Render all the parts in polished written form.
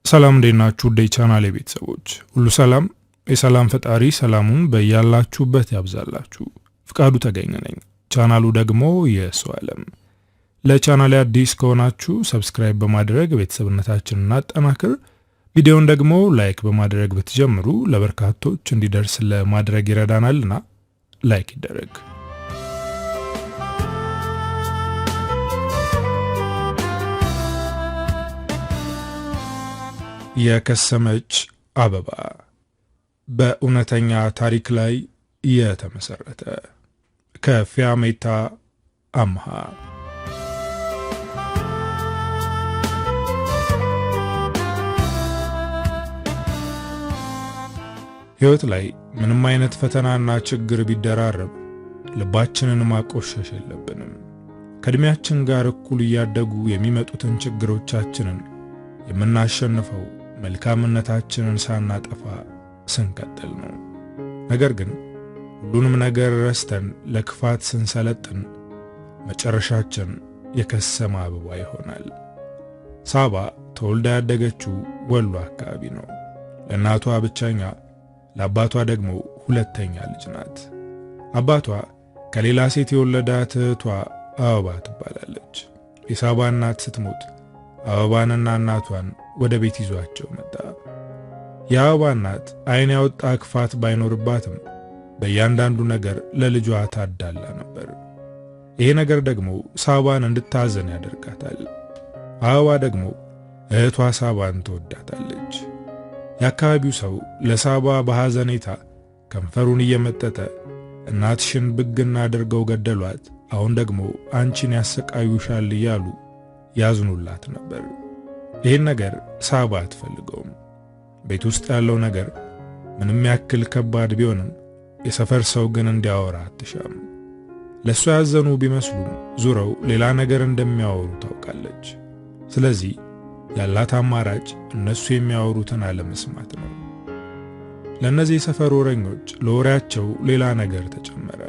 ሰላም እንደናችሁ ዴ ቻናል ቤተሰቦች ሁሉ ሰላም የሰላም ፈጣሪ ሰላሙን በያላችሁበት ያብዛላችሁ። ፍቃዱ ተገኘ ነኝ። ቻናሉ ደግሞ የሰው ዓለም። ለቻናሌ አዲስ ከሆናችሁ ሰብስክራይብ በማድረግ ቤተሰብነታችንን አጠናክር። ቪዲዮውን ደግሞ ላይክ በማድረግ ብትጀምሩ ለበርካቶች እንዲደርስ ለማድረግ ይረዳናልና ላይክ ይደረግ። የከሰመች አበባ በእውነተኛ ታሪክ ላይ የተመሰረተ ከፊያሜታ አምሃ። ሕይወት ላይ ምንም አይነት ፈተናና ችግር ቢደራረብ ልባችንን ማቆሸሽ የለብንም። ከእድሜያችን ጋር እኩል እያደጉ የሚመጡትን ችግሮቻችንን የምናሸንፈው መልካምነታችንን ሳናጠፋ ስንቀጥል ነው። ነገር ግን ሁሉንም ነገር ረስተን ለክፋት ስንሰለጥን መጨረሻችን የከሰመ አበባ ይሆናል። ሳባ ተወልዳ ያደገችው ወሎ አካባቢ ነው። ለእናቷ ብቸኛ፣ ለአባቷ ደግሞ ሁለተኛ ልጅ ናት። አባቷ ከሌላ ሴት የወለዳት እህቷ አበባ ትባላለች። የሳባ እናት ስትሞት አበባንና እናቷን ወደ ቤት ይዟቸው መጣ። የአበባ እናት ዓይን ያወጣ ክፋት ባይኖርባትም በእያንዳንዱ ነገር ለልጇ ታዳላ ነበር። ይሄ ነገር ደግሞ ሳባን እንድታዘን ያደርጋታል። አበባ ደግሞ እህቷ ሳባን ትወዳታለች። የአካባቢው ሰው ለሳባ በሐዘኔታ ከንፈሩን እየመጠጠ እናትሽን ብግና አድርገው ገደሏት፣ አሁን ደግሞ አንቺን ያሰቃዩሻል እያሉ ያዝኑላት ነበር። ይህን ነገር ሳባ አትፈልገውም። ቤት ውስጥ ያለው ነገር ምንም ያክል ከባድ ቢሆንም የሰፈር ሰው ግን እንዲያወራ አትሻም። ለሷ ያዘኑ ቢመስሉም ዙረው ሌላ ነገር እንደሚያወሩ ታውቃለች። ስለዚህ ያላት አማራጭ እነሱ የሚያወሩትን አለመስማት ነው። ለእነዚህ የሰፈር ወሬኞች ለወሬያቸው ሌላ ነገር ተጨመረ።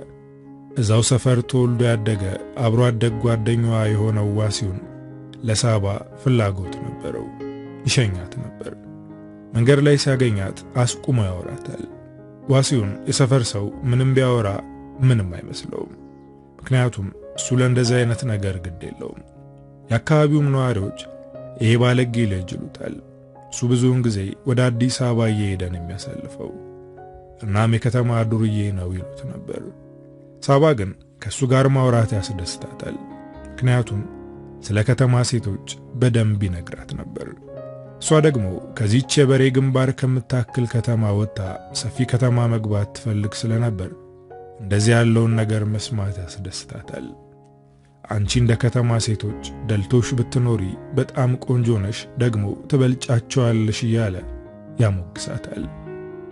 እዛው ሰፈር ተወልዶ ያደገ አብሮ አደግ ጓደኛዋ የሆነው ዋሲውን ለሳባ ፍላጎት ነበረው። ይሸኛት ነበር። መንገድ ላይ ሲያገኛት አስቁሞ ያወራታል። ዋሲውን የሰፈር ሰው ምንም ቢያወራ ምንም አይመስለውም። ምክንያቱም እሱ ለእንደዚህ አይነት ነገር ግድ የለውም። የአካባቢውም ነዋሪዎች ይሄ ባለጌ ልጅ ይሉታል። እሱ ብዙውን ጊዜ ወደ አዲስ አበባ እየሄደን የሚያሳልፈው እናም የከተማ ዱርዬ ነው ይሉት ነበር። ሳባ ግን ከእሱ ጋር ማውራት ያስደስታታል። ምክንያቱም ስለ ከተማ ሴቶች በደንብ ይነግራት ነበር። እሷ ደግሞ ከዚህች የበሬ ግንባር ከምታክል ከተማ ወጥታ ሰፊ ከተማ መግባት ትፈልግ ስለነበር እንደዚህ ያለውን ነገር መስማት ያስደስታታል። አንቺ እንደ ከተማ ሴቶች ደልቶሽ ብትኖሪ በጣም ቆንጆ ነሽ፣ ደግሞ ትበልጫቸዋለሽ እያለ ያሞግሳታል።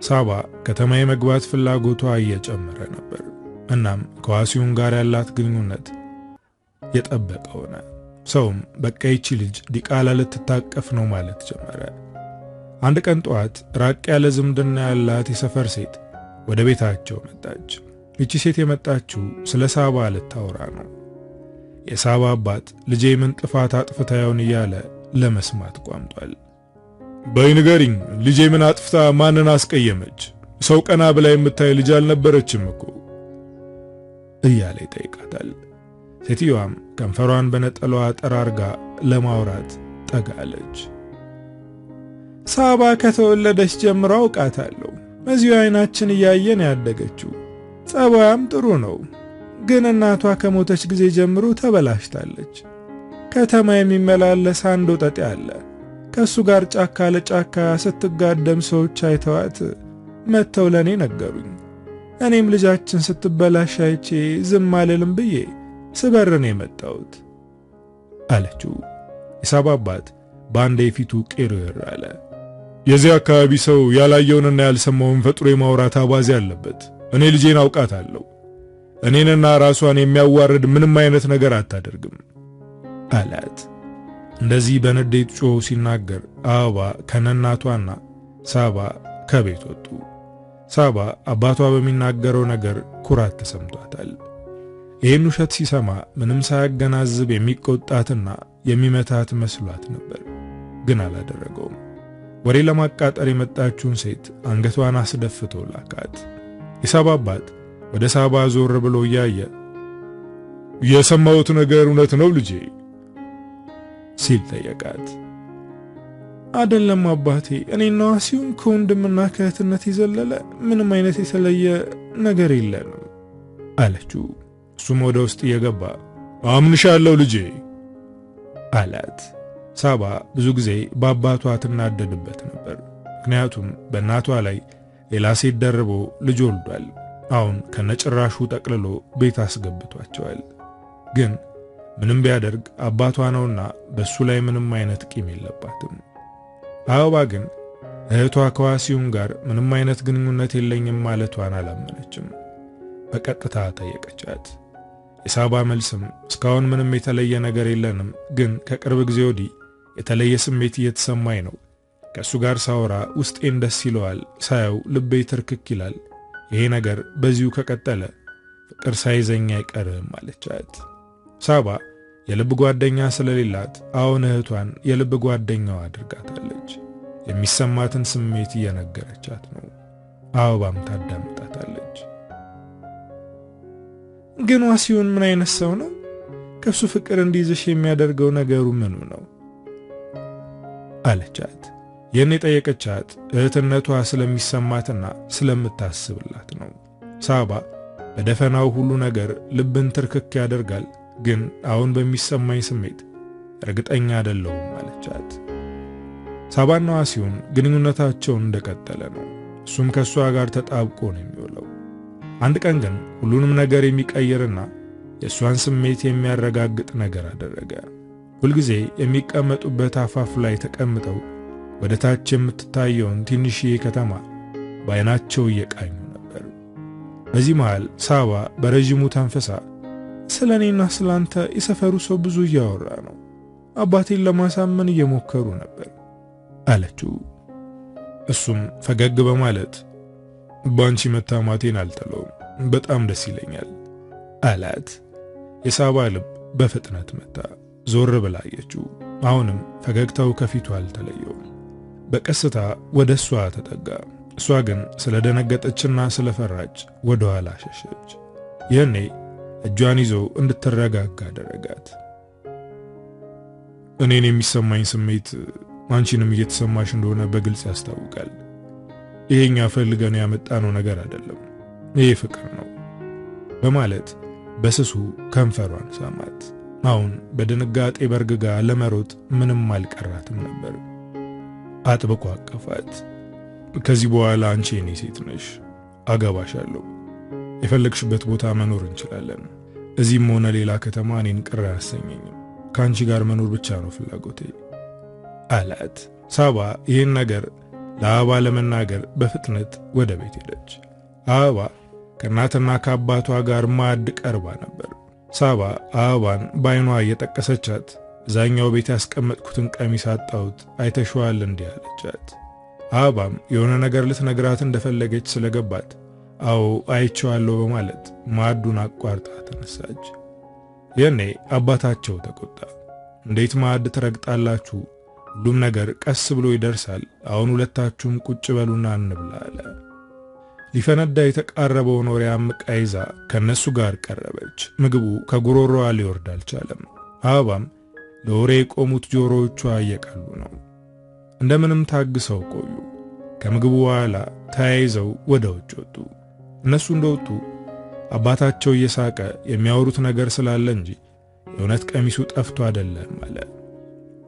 ሳባ ከተማ የመግባት ፍላጎቷ እየጨመረ ነበር። እናም ከዋሲውን ጋር ያላት ግንኙነት የጠበቀ ሆነ። ሰውም በቃ ይቺ ልጅ ዲቃላ ልትታቀፍ ነው ማለት ጀመረ። አንድ ቀን ጠዋት ራቅ ያለ ዝምድና ያላት የሰፈር ሴት ወደ ቤታቸው መጣች። ይቺ ሴት የመጣችው ስለ ሳባ ልታወራ ነው። የሳባ አባት ልጄ ምን ጥፋት አጥፍታ ይሆን እያለ ለመስማት ቋምጧል። በይ ንገሪኝ፣ ልጄ ምን አጥፍታ ማንን አስቀየመች? ሰው ቀና ብላ የምታይ ልጅ አልነበረችም እኮ እያለ ይጠይቃታል። ሴትዮዋም ከንፈሯን በነጠላዋ ጠራርጋ ለማውራት ጠጋለች። ሳባ ከተወለደች ጀምሮ አውቃታለሁ። እዚሁ አይናችን እያየን ያደገችው፣ ጸባያም ጥሩ ነው። ግን እናቷ ከሞተች ጊዜ ጀምሮ ተበላሽታለች። ከተማ የሚመላለስ አንድ ወጠጤ አለ። ከሱ ጋር ጫካ ለጫካ ስትጋደም ሰዎች አይተዋት መተው ለኔ ነገሩኝ። እኔም ልጃችን ስትበላሽ አይቼ ዝም አልልም ብዬ ስበርን የመጣሁት አለችው። የሳባ አባት በአንዴ ፊቱ ቄርር አለ። የዚህ አካባቢ ሰው ያላየውንና ያልሰማውን ፈጥሮ የማውራት አባዜ አለበት። እኔ ልጄን አውቃታለሁ። እኔንና ራሷን የሚያዋርድ ምንም አይነት ነገር አታደርግም አላት። እንደዚህ በንዴት ጮሁ ሲናገር አበባ ከነናቷና ሳባ ከቤት ወጡ። ሳባ አባቷ በሚናገረው ነገር ኩራት ተሰምቷታል። ይህን ውሸት ሲሰማ ምንም ሳያገናዝብ የሚቆጣትና የሚመታት መስሏት ነበር። ግን አላደረገውም። ወሬ ለማቃጠር የመጣችውን ሴት አንገቷን አስደፍቶ ላካት። የሳባ አባት ወደ ሳባ ዞር ብሎ እያየ የሰማሁት ነገር እውነት ነው ልጄ ሲል ጠየቃት። አይደለም አባቴ፣ እኔና ዋሲውን ከወንድምና ከእህትነት የዘለለ ምንም አይነት የተለየ ነገር የለንም አለችው። እሱም ወደ ውስጥ እየገባ አምንሻለሁ ልጄ አላት። ሳባ ብዙ ጊዜ በአባቷ ትናደድበት ነበር። ምክንያቱም በእናቷ ላይ ሌላ ሴት ደርቦ ልጅ ወልዷል። አሁን ከነጭራሹ ጠቅልሎ ቤት አስገብቷቸዋል። ግን ምንም ቢያደርግ አባቷ ነውና በሱ ላይ ምንም አይነት ቂም የለባትም። አበባ ግን እህቷ ከዋሲውን ጋር ምንም አይነት ግንኙነት የለኝም ማለቷን አላመነችም። በቀጥታ ጠየቀቻት። የሳባ መልስም እስካሁን ምንም የተለየ ነገር የለንም፣ ግን ከቅርብ ጊዜ ወዲህ የተለየ ስሜት እየተሰማኝ ነው። ከእሱ ጋር ሳወራ ውስጤን ደስ ይለዋል፣ ሳየው ልቤ ትርክክ ይላል። ይሄ ነገር በዚሁ ከቀጠለ ፍቅር ሳይዘኝ አይቀርም አለቻት። ሳባ የልብ ጓደኛ ስለሌላት አሁን እህቷን የልብ ጓደኛዋ አድርጋታለች። የሚሰማትን ስሜት እየነገረቻት ነው። አበባም ታዳምጣታለች። ግን ዋሲውን ምን አይነት ሰው ነው? ከሱ ፍቅር እንዲይዝሽ የሚያደርገው ነገሩ ምኑ ነው? አለቻት። ይህን የጠየቀቻት እህትነቷ ስለሚሰማትና ስለምታስብላት ነው። ሳባ በደፈናው ሁሉ ነገር ልብን ትርክክ ያደርጋል፣ ግን አሁን በሚሰማኝ ስሜት እርግጠኛ አይደለሁም አለቻት። ሳባና ዋሲውን ግንኙነታቸውን እንደቀጠለ ነው። እሱም ከሷ ጋር ተጣብቆ ነው የሚውለው። አንድ ቀን ግን ሁሉንም ነገር የሚቀይርና የእሷን ስሜት የሚያረጋግጥ ነገር አደረገ። ሁልጊዜ የሚቀመጡበት አፋፍ ላይ ተቀምጠው ወደ ታች የምትታየውን ትንሽዬ ከተማ በዓይናቸው እየቃኙ ነበር። በዚህ መሃል ሳባ በረዥሙ ተንፈሳ ስለኔና ስላንተ የሰፈሩ ሰው ብዙ እያወራ ነው፣ አባቴን ለማሳመን እየሞከሩ ነበር አለችው። እሱም ፈገግ በማለት ባንቺ መታማቴን አልጠለውም፣ በጣም ደስ ይለኛል አላት። የሳባ ልብ በፍጥነት መታ። ዞር ብላ አየችው። አሁንም ፈገግታው ከፊቱ አልተለየውም። በቀስታ ወደ እሷ ተጠጋ። እሷ ግን ስለደነገጠችና ስለፈራች ወደ ኋላ ሸሸች። ይህኔ እጇን ይዞ እንድትረጋጋ አደረጋት። እኔን የሚሰማኝ ስሜት አንቺንም እየተሰማሽ እንደሆነ በግልጽ ያስታውቃል። ይሄኛ ፈልገን ያመጣነው ነገር አይደለም፣ ይሄ ፍቅር ነው በማለት በስሱ ከንፈሯን ሳማት። አሁን በድንጋጤ በርግጋ ለመሮጥ ምንም አልቀራትም ነበር። አጥብቆ አቀፋት። ከዚህ በኋላ አንቺ የኔ ሴት ነሽ፣ አገባሻለሁ፣ የፈለግሽበት ቦታ መኖር እንችላለን። እዚህም ሆነ ሌላ ከተማ እኔን ቅር አያሰኘኝም፣ ከአንቺ ጋር መኖር ብቻ ነው ፍላጎቴ አላት። ሳባ ይህን ነገር ለአበባ ለመናገር በፍጥነት ወደ ቤት ሄደች። አበባ ከእናትና ከአባቷ ጋር ማዕድ ቀርባ ነበር። ሳባ አበባን በዓይኗ እየጠቀሰቻት እዛኛው ቤት ያስቀመጥኩትን ቀሚስ አጣሁት አይተሽዋል እንዲህ አለቻት። አበባም የሆነ ነገር ልትነግራት እንደፈለገች ስለገባት አዎ አይቼዋለሁ በማለት ማዕዱን አቋርጣ ተነሳች። የኔ አባታቸው ተቆጣ። እንዴት ማዕድ ትረግጣላችሁ? ሁሉም ነገር ቀስ ብሎ ይደርሳል። አሁን ሁለታችሁም ቁጭ በሉና እንብላ አለ። ሊፈነዳ የተቃረበውን ወሬ አምቃ ይዛ ከነሱ ጋር ቀረበች። ምግቡ ከጉሮሮዋ ሊወርድ አልቻለም። አበባም ለወሬ የቆሙት ጆሮዎቿ እየቀሉ ነው። እንደምንም ታግሰው ቆዩ። ከምግቡ በኋላ ተያይዘው ወደ ውጭ ወጡ። እነሱ እንደወጡ አባታቸው እየሳቀ የሚያወሩት ነገር ስላለ እንጂ የእውነት ቀሚሱ ጠፍቶ አይደለም አለ።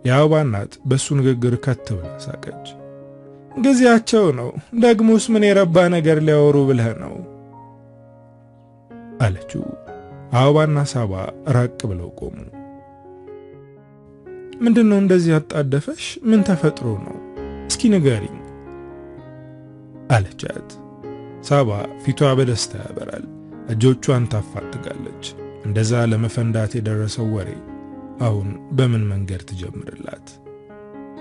የአበባ እናት በሱ ንግግር ከት ብላ ሳቀች። ጊዜያቸው ነው፣ ደግሞስ ምን የረባ ነገር ሊያወሩ ብለህ ነው አለችው። አበባና ሳባ ራቅ ብለው ቆሙ። ምንድነው እንደዚህ አጣደፈሽ? ምን ተፈጥሮ ነው? እስኪ ንገሪኝ አለቻት። ሳባ ፊቷ በደስታ ያበራል። እጆቿን ታፋጥጋለች። እንደዛ ለመፈንዳት የደረሰው ወሬ አሁን በምን መንገድ ትጀምርላት?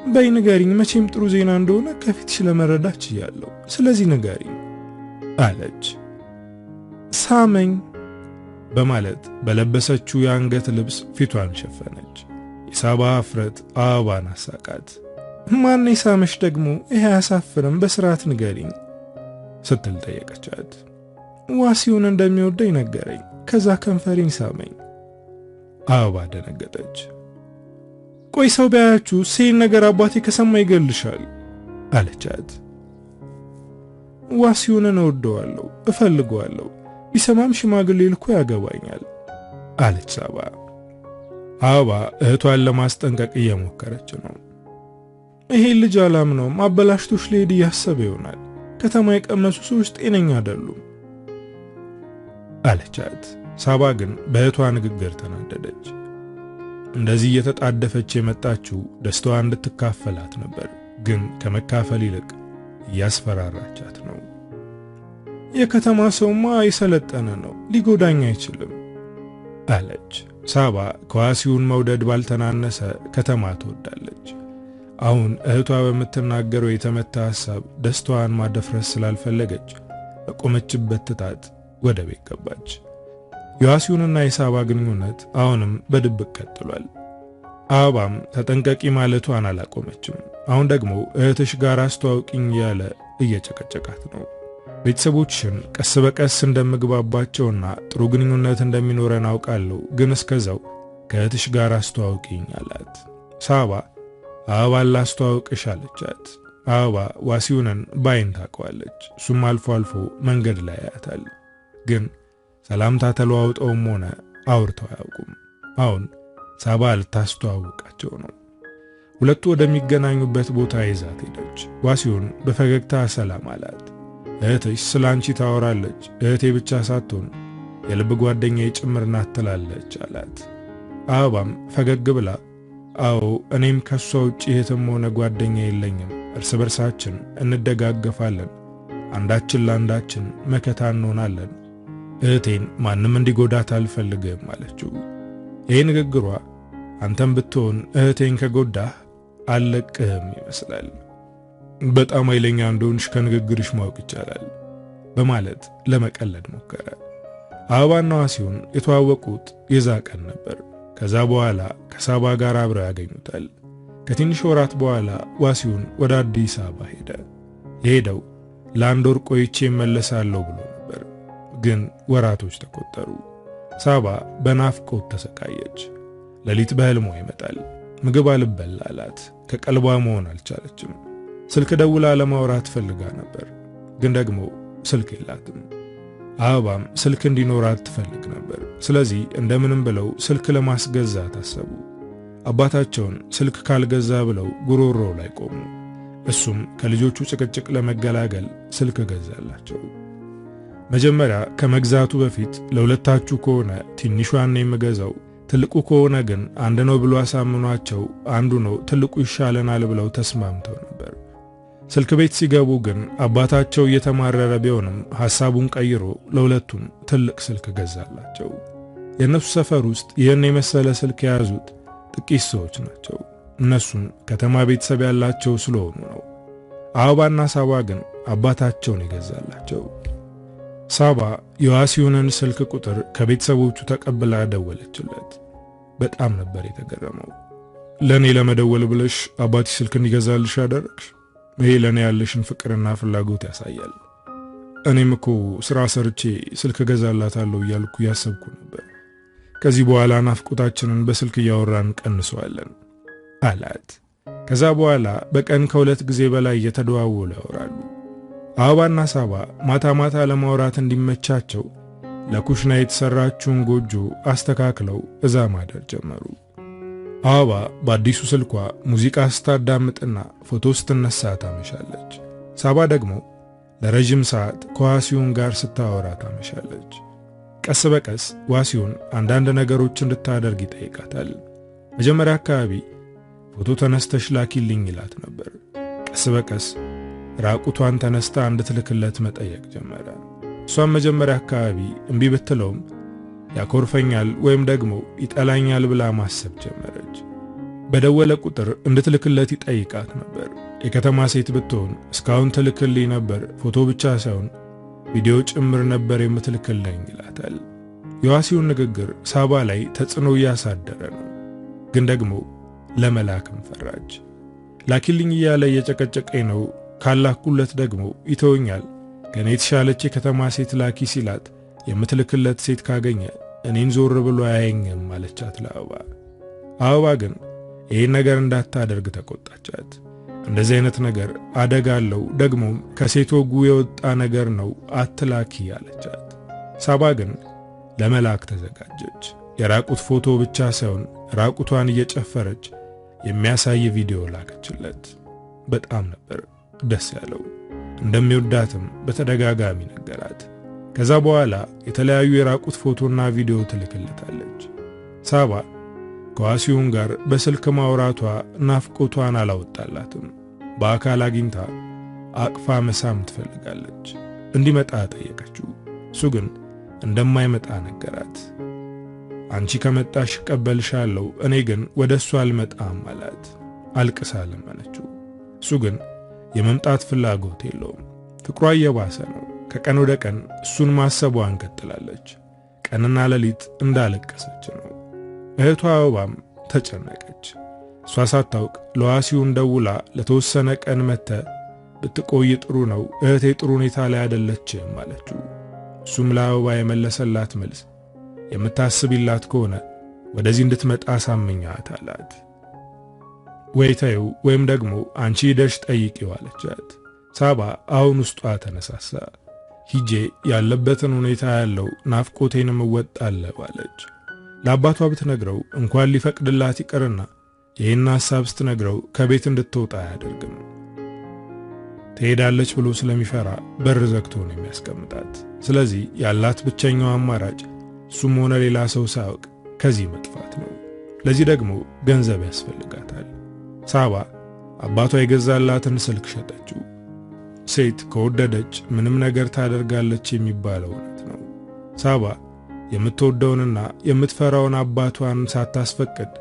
በይ ንገሪኝ፣ መቼም ጥሩ ዜና እንደሆነ ከፊትሽ ለመረዳት ችያለሁ። ስለዚህ ንገሪኝ አለች። ሳመኝ በማለት በለበሰችው የአንገት ልብስ ፊቷን ሸፈነች። የሳባ አፍረት አበባን አሳቃት። ማን ይሳምሽ ደግሞ? ይሄ አያሳፍርም፣ በስርዓት ንገሪኝ ስትል ጠየቀቻት። ዋሲውን እንደሚወደኝ ነገረኝ፣ ከዛ ከንፈሬን ሳመኝ። አበባ ደነገጠች። ቆይ ሰው ቢያያችሁ ይህን ነገር አባቴ ከሰማ ይገልሻል አለቻት። ዋሲውን እወደዋለሁ፣ እፈልገዋለሁ፣ ቢሰማም ሽማግሌ ልኮ ያገባኛል አለች ሳባ። አበባ እህቷን ለማስጠንቀቅ እየሞከረች ነው። ይሄን ልጅ አላምነውም፣ አበላሽቶሽ ሊሄድ እያሰበ ይሆናል፣ ከተማ የቀመሱ ሰዎች ጤነኛ አይደሉም አለቻት። ሳባ ግን በእህቷ ንግግር ተናደደች። እንደዚህ እየተጣደፈች የመጣችው ደስታዋ እንድትካፈላት ነበር፣ ግን ከመካፈል ይልቅ እያስፈራራቻት ነው። የከተማ ሰውማ የሰለጠነ ነው፣ ሊጎዳኝ አይችልም አለች። ሳባ ከዋሲውን መውደድ ባልተናነሰ ከተማ ትወዳለች። አሁን እህቷ በምትናገረው የተመታ ሐሳብ ደስታዋን ማደፍረስ ስላልፈለገች በቆመችበት ትታት ወደ ቤት ገባች። የዋሲውንና የሳባ ግንኙነት አሁንም በድብቅ ቀጥሏል። አበባም ተጠንቀቂ ማለቷን አላቆመችም። አሁን ደግሞ እህትሽ ጋር አስተዋውቂኝ ያለ እየጨቀጨቃት ነው። ቤተሰቦችሽን ቀስ በቀስ እንደምግባባቸውና ጥሩ ግንኙነት እንደሚኖረን አውቃለሁ፣ ግን እስከዛው ከእህትሽ ጋር አስተዋውቂኝ አላት። ሳባ አበባን ላስተዋውቅሽ አለቻት። አበባ ዋሲውንን ባይን ታውቀዋለች። እሱም አልፎ አልፎ መንገድ ላይ ያያታል፣ ግን ሰላምታ ተለዋውጠውም ሆነ አውርተው አያውቁም። አሁን ሳባ ልታስተዋውቃቸው ነው። ሁለቱ ወደሚገናኙበት ቦታ ይዛት ሄደች። ዋሲውን በፈገግታ ሰላም አላት። እህትሽ ስላንቺ ታወራለች፣ እህቴ ብቻ ሳትሆን የልብ ጓደኛዬ ጭምር ናት ትላለች አላት። አበባም ፈገግ ብላ አዎ እኔም ከሷ ውጪ እህትም ሆነ ጓደኛ የለኝም፣ እርስ በርሳችን እንደጋገፋለን፣ አንዳችን ለአንዳችን መከታ እንሆናለን፣ እህቴን ማንም እንዲጎዳት አልፈልግም አለችው። ይህ ንግግሯ አንተም ብትሆን እህቴን ከጎዳህ አልለቅህም ይመስላል፣ በጣም ኃይለኛ እንደሆንሽ ከንግግርሽ ማወቅ ይቻላል በማለት ለመቀለድ ሞከረ። አበባና ዋሲውን የተዋወቁት የዛ ቀን ነበር። ከዛ በኋላ ከሳባ ጋር አብረው ያገኙታል። ከትንሽ ወራት በኋላ ዋሲውን ወደ አዲስ አበባ ሄደ። የሄደው ለአንድ ወር ቆይቼ እመለሳለሁ ብሎ ነበር፣ ግን ወራቶች ተቆጠሩ። ሳባ በናፍቆት ተሰቃየች። ሌሊት በህልሟ ይመጣል። ምግብ አልበላ አላት። ከቀልቧ መሆን አልቻለችም። ስልክ ደውላ ለማውራት ፈልጋ ነበር፣ ግን ደግሞ ስልክ የላትም። አበባም ስልክ እንዲኖራት ትፈልግ ነበር። ስለዚህ እንደምንም ብለው ስልክ ለማስገዛት አሰቡ። አባታቸውን ስልክ ካልገዛ ብለው ጉሮሮ ላይ ቆሙ። እሱም ከልጆቹ ጭቅጭቅ ለመገላገል ስልክ ገዛላቸው። መጀመሪያ ከመግዛቱ በፊት ለሁለታችሁ ከሆነ ትንሿን ነው የምገዛው፣ ትልቁ ከሆነ ግን አንድ ነው ብሎ አሳምኗቸው አንዱ ነው ትልቁ ይሻለናል ብለው ተስማምተው ነበር። ስልክ ቤት ሲገቡ ግን አባታቸው እየተማረረ ቢሆንም ሐሳቡን ቀይሮ ለሁለቱም ትልቅ ስልክ ገዛላቸው። የነሱ ሰፈር ውስጥ ይህን የመሰለ ስልክ የያዙት ጥቂት ሰዎች ናቸው። እነሱም ከተማ ቤተሰብ ያላቸው ስለሆኑ ነው። አበባና ሳባ ግን አባታቸውን የገዛላቸው። ሳባ የዋሲውንን ስልክ ቁጥር ከቤተሰቦቹ ተቀብላ ደወለችለት። በጣም ነበር የተገረመው። ለኔ ለመደወል ብለሽ አባቲ ስልክ እንዲገዛልሽ ያደረግሽ? ይሄ ለኔ ያለሽን ፍቅርና ፍላጎት ያሳያል። እኔም እኮ ስራ ሰርቼ ስልክ ገዛላታለሁ እያልኩ ያሰብኩ ነበር። ከዚህ በኋላ ናፍቆታችንን በስልክ እያወራን ቀንሰዋለን አላት። ከዛ በኋላ በቀን ከሁለት ጊዜ በላይ እየተደዋወሉ ያወራሉ። አበባና ሳባ ማታ ማታ ለማውራት እንዲመቻቸው ለኩሽና የተሰራችውን ጎጆ አስተካክለው እዛ ማደር ጀመሩ። አበባ በአዲሱ ስልኳ ሙዚቃ ስታዳምጥና ፎቶ ስትነሳ ታመሻለች። ሳባ ደግሞ ለረጅም ሰዓት ከዋሲውን ጋር ስታወራ ታመሻለች። ቀስ በቀስ ዋሲውን አንዳንድ ነገሮች እንድታደርግ ይጠይቃታል። መጀመሪያ አካባቢ ፎቶ ተነስተሽ ላኪልኝ ይላት ነበር። ቀስ በቀስ ራቁቷን ተነስታ እንድትልክለት መጠየቅ ጀመረ። እሷም መጀመሪያ አካባቢ እምቢ ብትለውም ያኮርፈኛል ወይም ደግሞ ይጠላኛል ብላ ማሰብ ጀመረች። በደወለ ቁጥር እንድትልክለት ይጠይቃት ነበር። የከተማ ሴት ብትሆን እስካሁን ትልክልኝ ነበር፣ ፎቶ ብቻ ሳይሆን ቪዲዮ ጭምር ነበር የምትልክልኝ ይላታል። የዋሲውን ንግግር ሳባ ላይ ተጽዕኖ እያሳደረ ነው፣ ግን ደግሞ ለመላክም ፈራች። ላኪልኝ እያለ እየጨቀጨቀኝ ነው። ካላኩለት ደግሞ ይተወኛል። ከኔ የተሻለች የከተማ ሴት ላኪ ሲላት የምትልክለት ሴት ካገኘ እኔን ዞር ብሎ አያየኝም አለቻት ለአበባ። አበባ ግን ይህን ነገር እንዳታደርግ ተቆጣቻት። እንደዚህ አይነት ነገር አደጋ አለው፣ ደግሞም ከሴት ወጉ የወጣ ነገር ነው፣ አትላኪ አለቻት። ሳባ ግን ለመላክ ተዘጋጀች። የራቁት ፎቶ ብቻ ሳይሆን ራቁቷን እየጨፈረች የሚያሳይ ቪዲዮ ላከችለት። በጣም ነበር ደስ ያለው። እንደሚወዳትም በተደጋጋሚ ነገራት። ከዛ በኋላ የተለያዩ የራቁት ፎቶና ቪዲዮ ትልክለታለች። ሳባ ከዋሲሁን ጋር በስልክ ማውራቷ ናፍቆቷን አላወጣላትም። በአካል አግኝታ አቅፋ መሳም ትፈልጋለች። እንዲመጣ ጠየቀችው። እሱ ግን እንደማይመጣ ነገራት። አንቺ ከመጣሽ ቀበልሻለሁ፣ እኔ ግን ወደ እሱ አልመጣም አላት። አልቅሳ ለመነችው። እሱ ግን የመምጣት ፍላጎት የለውም። ፍቅሯ እየባሰ ነው። ከቀን ወደ ቀን እሱን ማሰቧን ቀጥላለች። ቀንና ሌሊት እንዳለቀሰች ነው። እህቷ አበባም ተጨነቀች። እሷ ሳታውቅ ለዋሲሁን ደውላ ለተወሰነ ቀን መተ ብትቆይ ጥሩ ነው፣ እህቴ ጥሩ ሁኔታ ላይ አይደለችም አለችው። እሱም ለአበባ የመለሰላት መልስ የምታስብላት ከሆነ ወደዚህ እንድትመጣ ሳመኛት አላት። ወይታዩ ወይም ደግሞ አንቺ ሄደሽ ጠይቂው አለቻት። ሳባ አሁን ውስጧ ተነሳሳ። ሂጄ ያለበትን ሁኔታ ያለው ናፍቆቴንም እወጣለሁ አለች። ለአባቷ ብትነግረው እንኳን ሊፈቅድላት ይቅርና ይህን ሐሳብ ስትነግረው ከቤት እንድትወጣ አያደርግም። ትሄዳለች ብሎ ስለሚፈራ በር ዘግቶ ነው የሚያስቀምጣት። ስለዚህ ያላት ብቸኛው አማራጭ እሱም ሆነ ሌላ ሰው ሳያውቅ ከዚህ መጥፋት ነው። ለዚህ ደግሞ ገንዘብ ያስፈልጋታል። ሳባ አባቷ የገዛላትን ስልክ ሸጠችው። ሴት ከወደደች ምንም ነገር ታደርጋለች የሚባለው እውነት ነው። ሳባ የምትወደውንና የምትፈራውን አባቷን ሳታስፈቅድ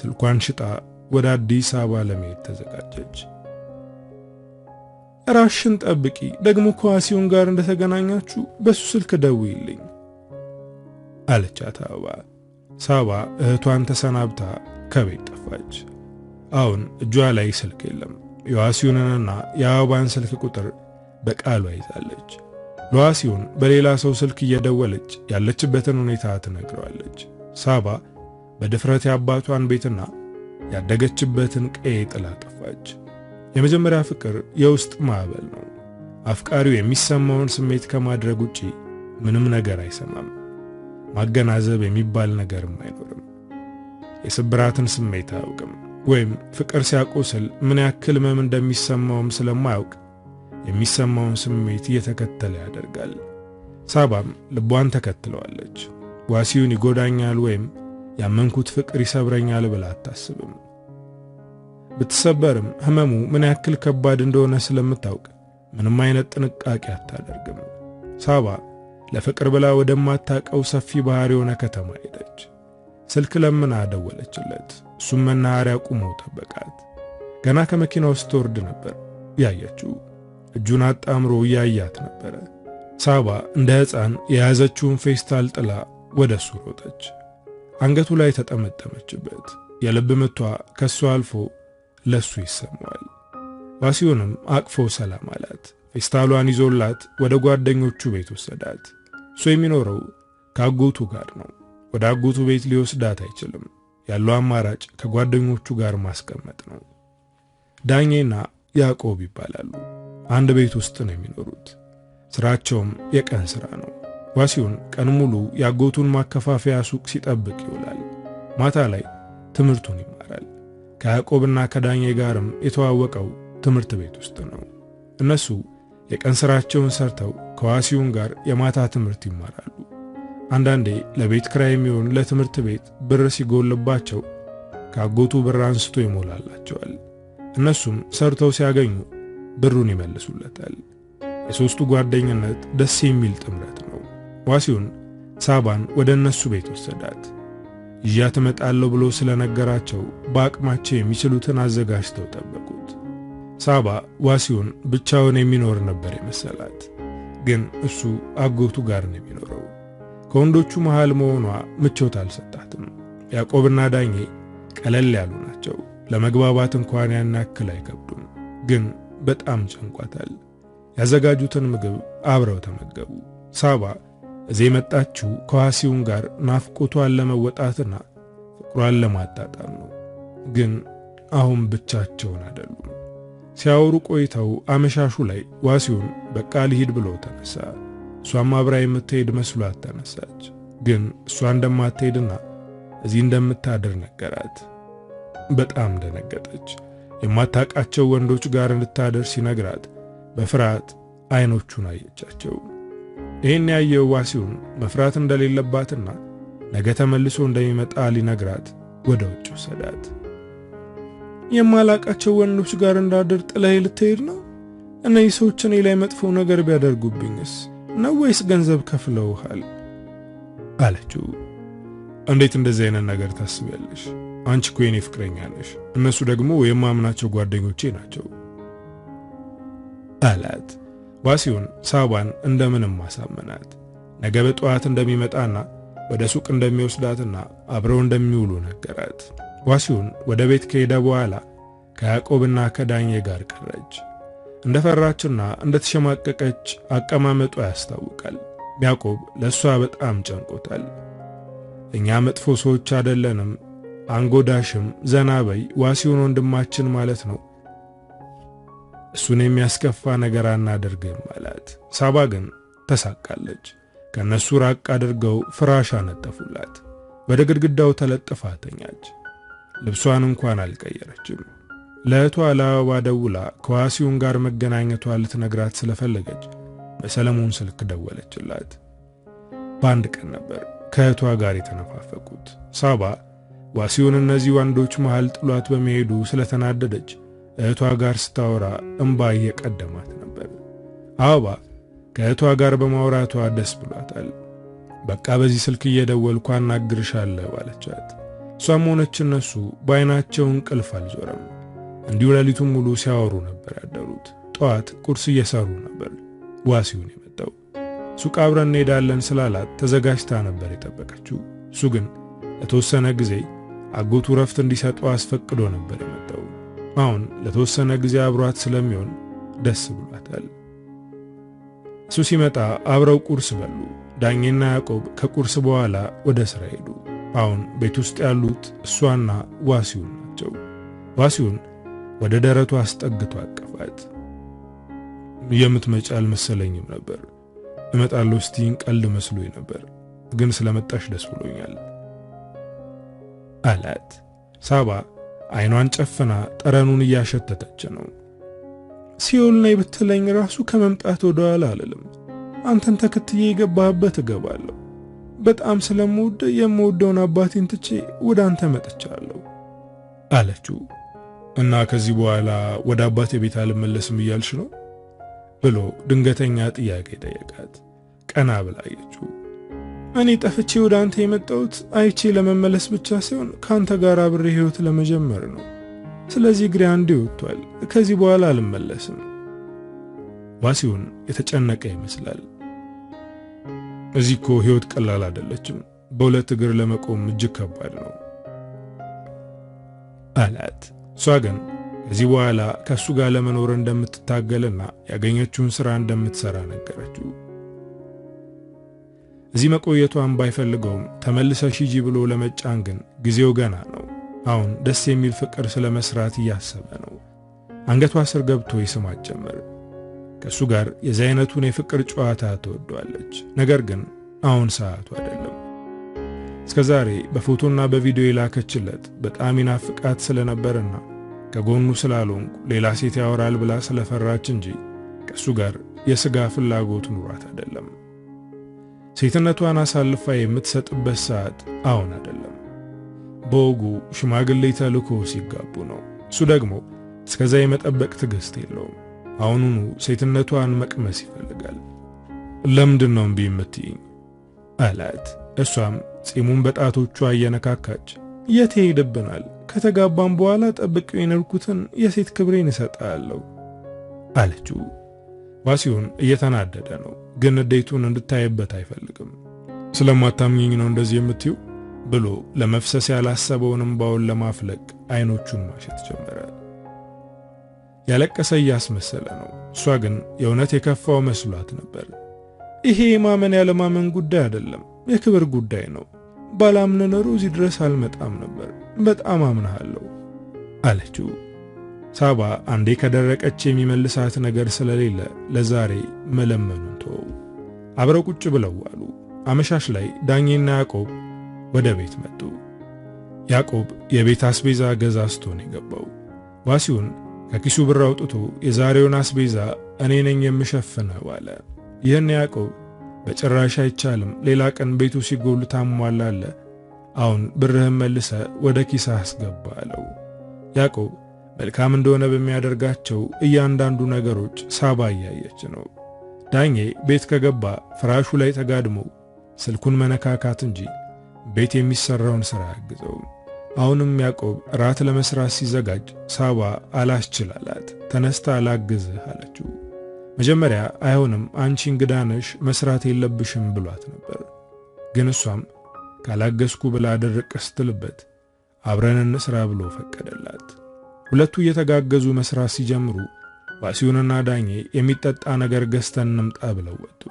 ስልኳን ሽጣ ወደ አዲስ አበባ ለመሄድ ተዘጋጀች። ራሽን ጠብቂ፣ ደግሞ ከዋሲሁን ጋር እንደተገናኛችሁ በሱ ስልክ ደውይልኝ አለቻት አበባ። ሳባ እህቷን ተሰናብታ ከቤት ጠፋች። አሁን እጇ ላይ ስልክ የለም። የዋሲሁንና የአበባን ስልክ ቁጥር በቃሏ ይዛለች። ለዋሲሁን በሌላ ሰው ስልክ እየደወለች ያለችበትን ሁኔታ ትነግረዋለች። ሳባ በድፍረት የአባቷን ቤትና ያደገችበትን ቀዬ ጥላ ጠፋች። የመጀመሪያ ፍቅር የውስጥ ማዕበል ነው። አፍቃሪው የሚሰማውን ስሜት ከማድረግ ውጪ ምንም ነገር አይሰማም። ማገናዘብ የሚባል ነገርም አይኖርም። የስብራትን ስሜት አያውቅም። ወይም ፍቅር ሲያቆስል ምን ያክል ህመም እንደሚሰማውም ስለማያውቅ የሚሰማውን ስሜት እየተከተለ ያደርጋል። ሳባም ልቧን ተከትለዋለች። ዋሲሁን ይጎዳኛል ወይም ያመንኩት ፍቅር ይሰብረኛል ብላ አታስብም። ብትሰበርም ህመሙ ምን ያክል ከባድ እንደሆነ ስለምታውቅ ምንም አይነት ጥንቃቄ አታደርግም። ሳባ ለፍቅር ብላ ወደማታቀው ሰፊ ባህር የሆነ ከተማ ሄደች። ስልክ ለምና ደወለችለት። እሱም መናኸሪያ ቆሞ ጠበቃት። ገና ከመኪናው ስትወርድ ነበር ያየችው። እጁን አጣምሮ እያያት ነበረ። ሳባ እንደ ሕፃን የያዘችውን ፌስታል ጥላ ወደሱ ሮጠች። አንገቱ ላይ ተጠመጠመችበት። የልብ ምቷ ከሱ አልፎ ለሱ ይሰማዋል። ዋሲሁንም አቅፎ ሰላም አላት። ፌስታሏን ይዞላት ወደ ጓደኞቹ ቤት ወሰዳት። እሱ የሚኖረው ከአጎቱ ጋር ነው። ወደ አጎቱ ቤት ሊወስዳት አይችልም። ያለው አማራጭ ከጓደኞቹ ጋር ማስቀመጥ ነው። ዳኜና ያዕቆብ ይባላሉ። አንድ ቤት ውስጥ ነው የሚኖሩት። ስራቸውም የቀን ስራ ነው። ዋሲሁን ቀን ሙሉ ያጎቱን ማከፋፈያ ሱቅ ሲጠብቅ ይውላል። ማታ ላይ ትምህርቱን ይማራል። ከያዕቆብና ከዳኜ ጋርም የተዋወቀው ትምህርት ቤት ውስጥ ነው። እነሱ የቀን ስራቸውን ሰርተው ከዋሲሁን ጋር የማታ ትምህርት ይማራሉ። አንዳንዴ ለቤት ክራይ የሚሆን ለትምህርት ቤት ብር ሲጎልባቸው ከአጎቱ ብር አንስቶ ይሞላላቸዋል። እነሱም ሰርተው ሲያገኙ ብሩን ይመልሱለታል። የሶስቱ ጓደኝነት ደስ የሚል ጥምረት ነው። ዋሲሁን ሳባን ወደ እነሱ ቤት ወሰዳት። ይዣት እመጣለሁ ብሎ ስለነገራቸው በአቅማቸው የሚችሉትን አዘጋጅተው ጠበቁት። ሳባ ዋሲሁን ብቻውን የሚኖር ነበር የመሰላት፣ ግን እሱ አጎቱ ጋር ነው የሚኖረው። ከወንዶቹ መሃል መሆኗ ምቾት አልሰጣትም። ያዕቆብና ዳኜ ቀለል ያሉ ናቸው። ለመግባባት እንኳን ያን ያክል አይከብዱም። ግን በጣም ጨንቋታል። ያዘጋጁትን ምግብ አብረው ተመገቡ። ሳባ እዚህ የመጣችው ከዋሲውን ጋር ናፍቆቷን ለመወጣትና ፍቅሯን ለማጣጣም ነው። ግን አሁን ብቻቸውን አይደሉም። ሲያወሩ ቆይተው አመሻሹ ላይ ዋሲውን በቃ ልሂድ ብሎ ተነሳ። እሷም አብራ የምትሄድ መስሏት ተነሳች። ግን እሷ እንደማትሄድና እዚህ እንደምታድር ነገራት። በጣም ደነገጠች። የማታውቃቸው ወንዶች ጋር እንድታደር ሲነግራት በፍርሃት አይኖቹን አየቻቸው። ይህን ያየው ዋሲውን መፍራት እንደሌለባትና ነገ ተመልሶ እንደሚመጣ ሊነግራት ወደ ውጭ ወሰዳት። የማላውቃቸው ወንዶች ጋር እንዳደር ጥለህ ልትሄድ ነው? እነዚህ ሰዎች እኔ ላይ መጥፎ ነገር ቢያደርጉብኝስ ነው ወይስ ገንዘብ ከፍለውሃል? አለችው። እንዴት እንደዚህ አይነት ነገር ታስቢያለሽ? አንቺ እኮ የኔ ፍቅረኛ ነሽ፣ እነሱ ደግሞ የማምናቸው ጓደኞቼ ናቸው አላት። ዋሲውን ሳባን እንደምንም ማሳመናት። ነገ በጠዋት እንደሚመጣና ወደ ሱቅ እንደሚወስዳትና አብረው እንደሚውሉ ነገራት። ዋሲውን ወደ ቤት ከሄደ በኋላ ከያዕቆብና ከዳኜ ጋር ቀረች። እንደፈራችና እንደተሸማቀቀች አቀማመጧ ያስታውቃል። ያዕቆብ ለሷ በጣም ጨንቆታል። እኛ መጥፎ ሰዎች አይደለንም፣ አንጎዳሽም፣ ዘናበይ፣ ዋሲውን ወንድማችን ማለት ነው፣ እሱን የሚያስከፋ ነገር አናደርግም አላት። ሳባ ግን ተሳቃለች። ከነሱ ራቅ አድርገው ፍራሽ አነጠፉላት። ወደ ግድግዳው ተለጥፋ ተኛች። ልብሷን እንኳን አልቀየረችም። ለእህቷ ለአበባ ደውላ ከዋሲውን ጋር መገናኘቷ ልትነግራት ስለፈለገች በሰለሞን ስልክ ደወለችላት። በአንድ ቀን ነበር ከእህቷ ጋር የተነፋፈቁት። ሳባ ዋሲውን እነዚህ ወንዶች መሃል ጥሏት በመሄዱ ስለተናደደች እህቷ ጋር ስታወራ እንባ እየቀደማት ነበር። አበባ ከእህቷ ጋር በማውራቷ ደስ ብሏታል። በቃ በዚህ ስልክ እየደወልኩ አናግርሻለሁ አለቻት። እሷም ሆነች እነሱ በዓይናቸው እንቅልፍ አልዞረም። እንዲሁ ሌሊቱን ሙሉ ሲያወሩ ነበር ያደሩት። ጠዋት ቁርስ እየሰሩ ነበር ዋሲውን የመጣው። ሱቅ አብረን እንሄዳለን ስላላት ተዘጋጅታ ነበር የጠበቀችው። እሱ ግን ለተወሰነ ጊዜ አጎቱ ረፍት እንዲሰጠው አስፈቅዶ ነበር የመጣው። አሁን ለተወሰነ ጊዜ አብሯት ስለሚሆን ደስ ብሏታል። እሱ ሲመጣ አብረው ቁርስ በሉ። ዳኜና ያዕቆብ ከቁርስ በኋላ ወደ ሥራ ሄዱ። አሁን ቤት ውስጥ ያሉት እሷና ዋሲውን ናቸው። ዋሲውን ወደ ደረቱ አስጠግቶ አቀፋት። የምትመጪ አልመሰለኝም ነበር፣ እመጣለሁ ስትይኝ ቀልድ መስሎኝ ነበር፣ ግን ስለመጣሽ ደስ ብሎኛል አላት። ሳባ አይኗን ጨፍና ጠረኑን እያሸተተች ነው። ሲኦል ነይ ብትለኝ ራሱ ከመምጣት ወደ ኋላ አልልም። አንተን ተከትዬ የገባህበት እገባለሁ። በጣም ስለምወድ የምወደውን አባቴን ትቼ ወደ አንተ መጥቻለሁ አለችው። እና ከዚህ በኋላ ወደ አባቴ ቤት አልመለስም እያልሽ ነው ብሎ ድንገተኛ ጥያቄ ጠየቃት። ቀና ብላ አየችው። እኔ ጠፍቼ ወደ አንተ የመጣሁት አይቼ ለመመለስ ብቻ ሳይሆን ካንተ ጋር አብሬ ህይወት ለመጀመር ነው። ስለዚህ እግሬ አንዴ ወጥቷል፣ ከዚህ በኋላ አልመለስም። ዋሲውን የተጨነቀ ይመስላል። እዚህ እኮ ህይወት ቀላል አይደለችም፣ በሁለት እግር ለመቆም እጅግ ከባድ ነው አላት። እሷ ግን ከዚህ በኋላ ከሱ ጋር ለመኖር እንደምትታገልና ያገኘችውን ስራ እንደምትሰራ ነገረችው። እዚህ መቆየቷን ባይፈልገውም ተመልሰሽ ሂጂ ብሎ ለመጫን ግን ጊዜው ገና ነው። አሁን ደስ የሚል ፍቅር ስለመስራት እያሰበ ነው። አንገቷ ስር ገብቶ ይስማት ጀመር። ከሱ ጋር የዚህ አይነቱን የፍቅር ጨዋታ ትወዷለች። ነገር ግን አሁን ሰዓቱ አይደለም። እስከዛሬ በፎቶና በቪዲዮ የላከችለት በጣም ይናፍቃት ስለነበርና ከጎኑ ስላልሆንኩ ሌላ ሴት ያወራል ብላ ስለፈራች እንጂ ከሱ ጋር የሥጋ ፍላጎት ኑሯት አይደለም። ሴትነቷን አሳልፋ የምትሰጥበት ሰዓት አሁን አይደለም። በወጉ ሽማግሌ ተልኮ ሲጋቡ ነው። እሱ ደግሞ እስከዛ የመጠበቅ ትዕግስት የለውም። አሁኑኑ ሴትነቷን መቅመስ ይፈልጋል። ለምንድን ነው እምቢ የምትይኝ አላት። እሷም ጺሙን በጣቶቿ እየነካካች የት ሄድብናል? ከተጋባም በኋላ ጠብቄው የኖርኩትን የሴት ክብሬን እሰጣለሁ አለችው። ዋሲውን እየተናደደ ነው፣ ግን ንዴቱን እንድታይበት አይፈልግም። ስለማታምኚኝ ነው እንደዚህ የምትይው ብሎ ለመፍሰስ ያላሰበውን እንባውን ለማፍለቅ አይኖቹን ማሸት ጀመረ። ያለቀሰ እያስመሰለ ነው። እሷ ግን የእውነት የከፋው መስሏት ነበር። ይሄ የማመን ያለማመን ጉዳይ አይደለም፣ የክብር ጉዳይ ነው። ባላምን ኖሮ እዚህ ድረስ አልመጣም ነበር። በጣም አምናለሁ አለችው። ሳባ አንዴ ከደረቀች የሚመልሳት ነገር ስለሌለ ለዛሬ መለመኑን ተወው። አብረው ቁጭ ብለው ዋሉ። አመሻሽ ላይ ዳኜና ያዕቆብ ወደ ቤት መጡ። ያዕቆብ የቤት አስቤዛ ገዛዝቶ ነው የገባው። ዋሲውን ከኪሱ ብር አውጥቶ የዛሬውን አስቤዛ እኔ ነኝ የምሸፍነው አለ። ይህን ያዕቆብ በጭራሽ አይቻልም፣ ሌላ ቀን ቤቱ ሲጎል ታሟላለህ፣ አሁን ብርህን መልሰ ወደ ኪሳ አስገባ አለው። ያዕቆብ መልካም እንደሆነ በሚያደርጋቸው እያንዳንዱ ነገሮች ሳባ እያየች ነው። ዳኜ ቤት ከገባ ፍራሹ ላይ ተጋድሞ ስልኩን መነካካት እንጂ ቤት የሚሰራውን ሥራ ያግዘው። አሁንም ያዕቆብ ራት ለመስራት ሲዘጋጅ ሳባ አላስችላላት። ተነስታ ላግዝህ አለችው። መጀመሪያ አይሆንም አንቺ እንግዳ ነሽ መስራት የለብሽም ብሏት ነበር። ግን እሷም ካላገዝኩ ብላ ድርቅ ስትልበት አብረን እንስራ ብሎ ፈቀደላት። ሁለቱ እየተጋገዙ መስራት ሲጀምሩ ዋሲውንና ዳኜ የሚጠጣ ነገር ገዝተን እንምጣ ብለው ወጡ።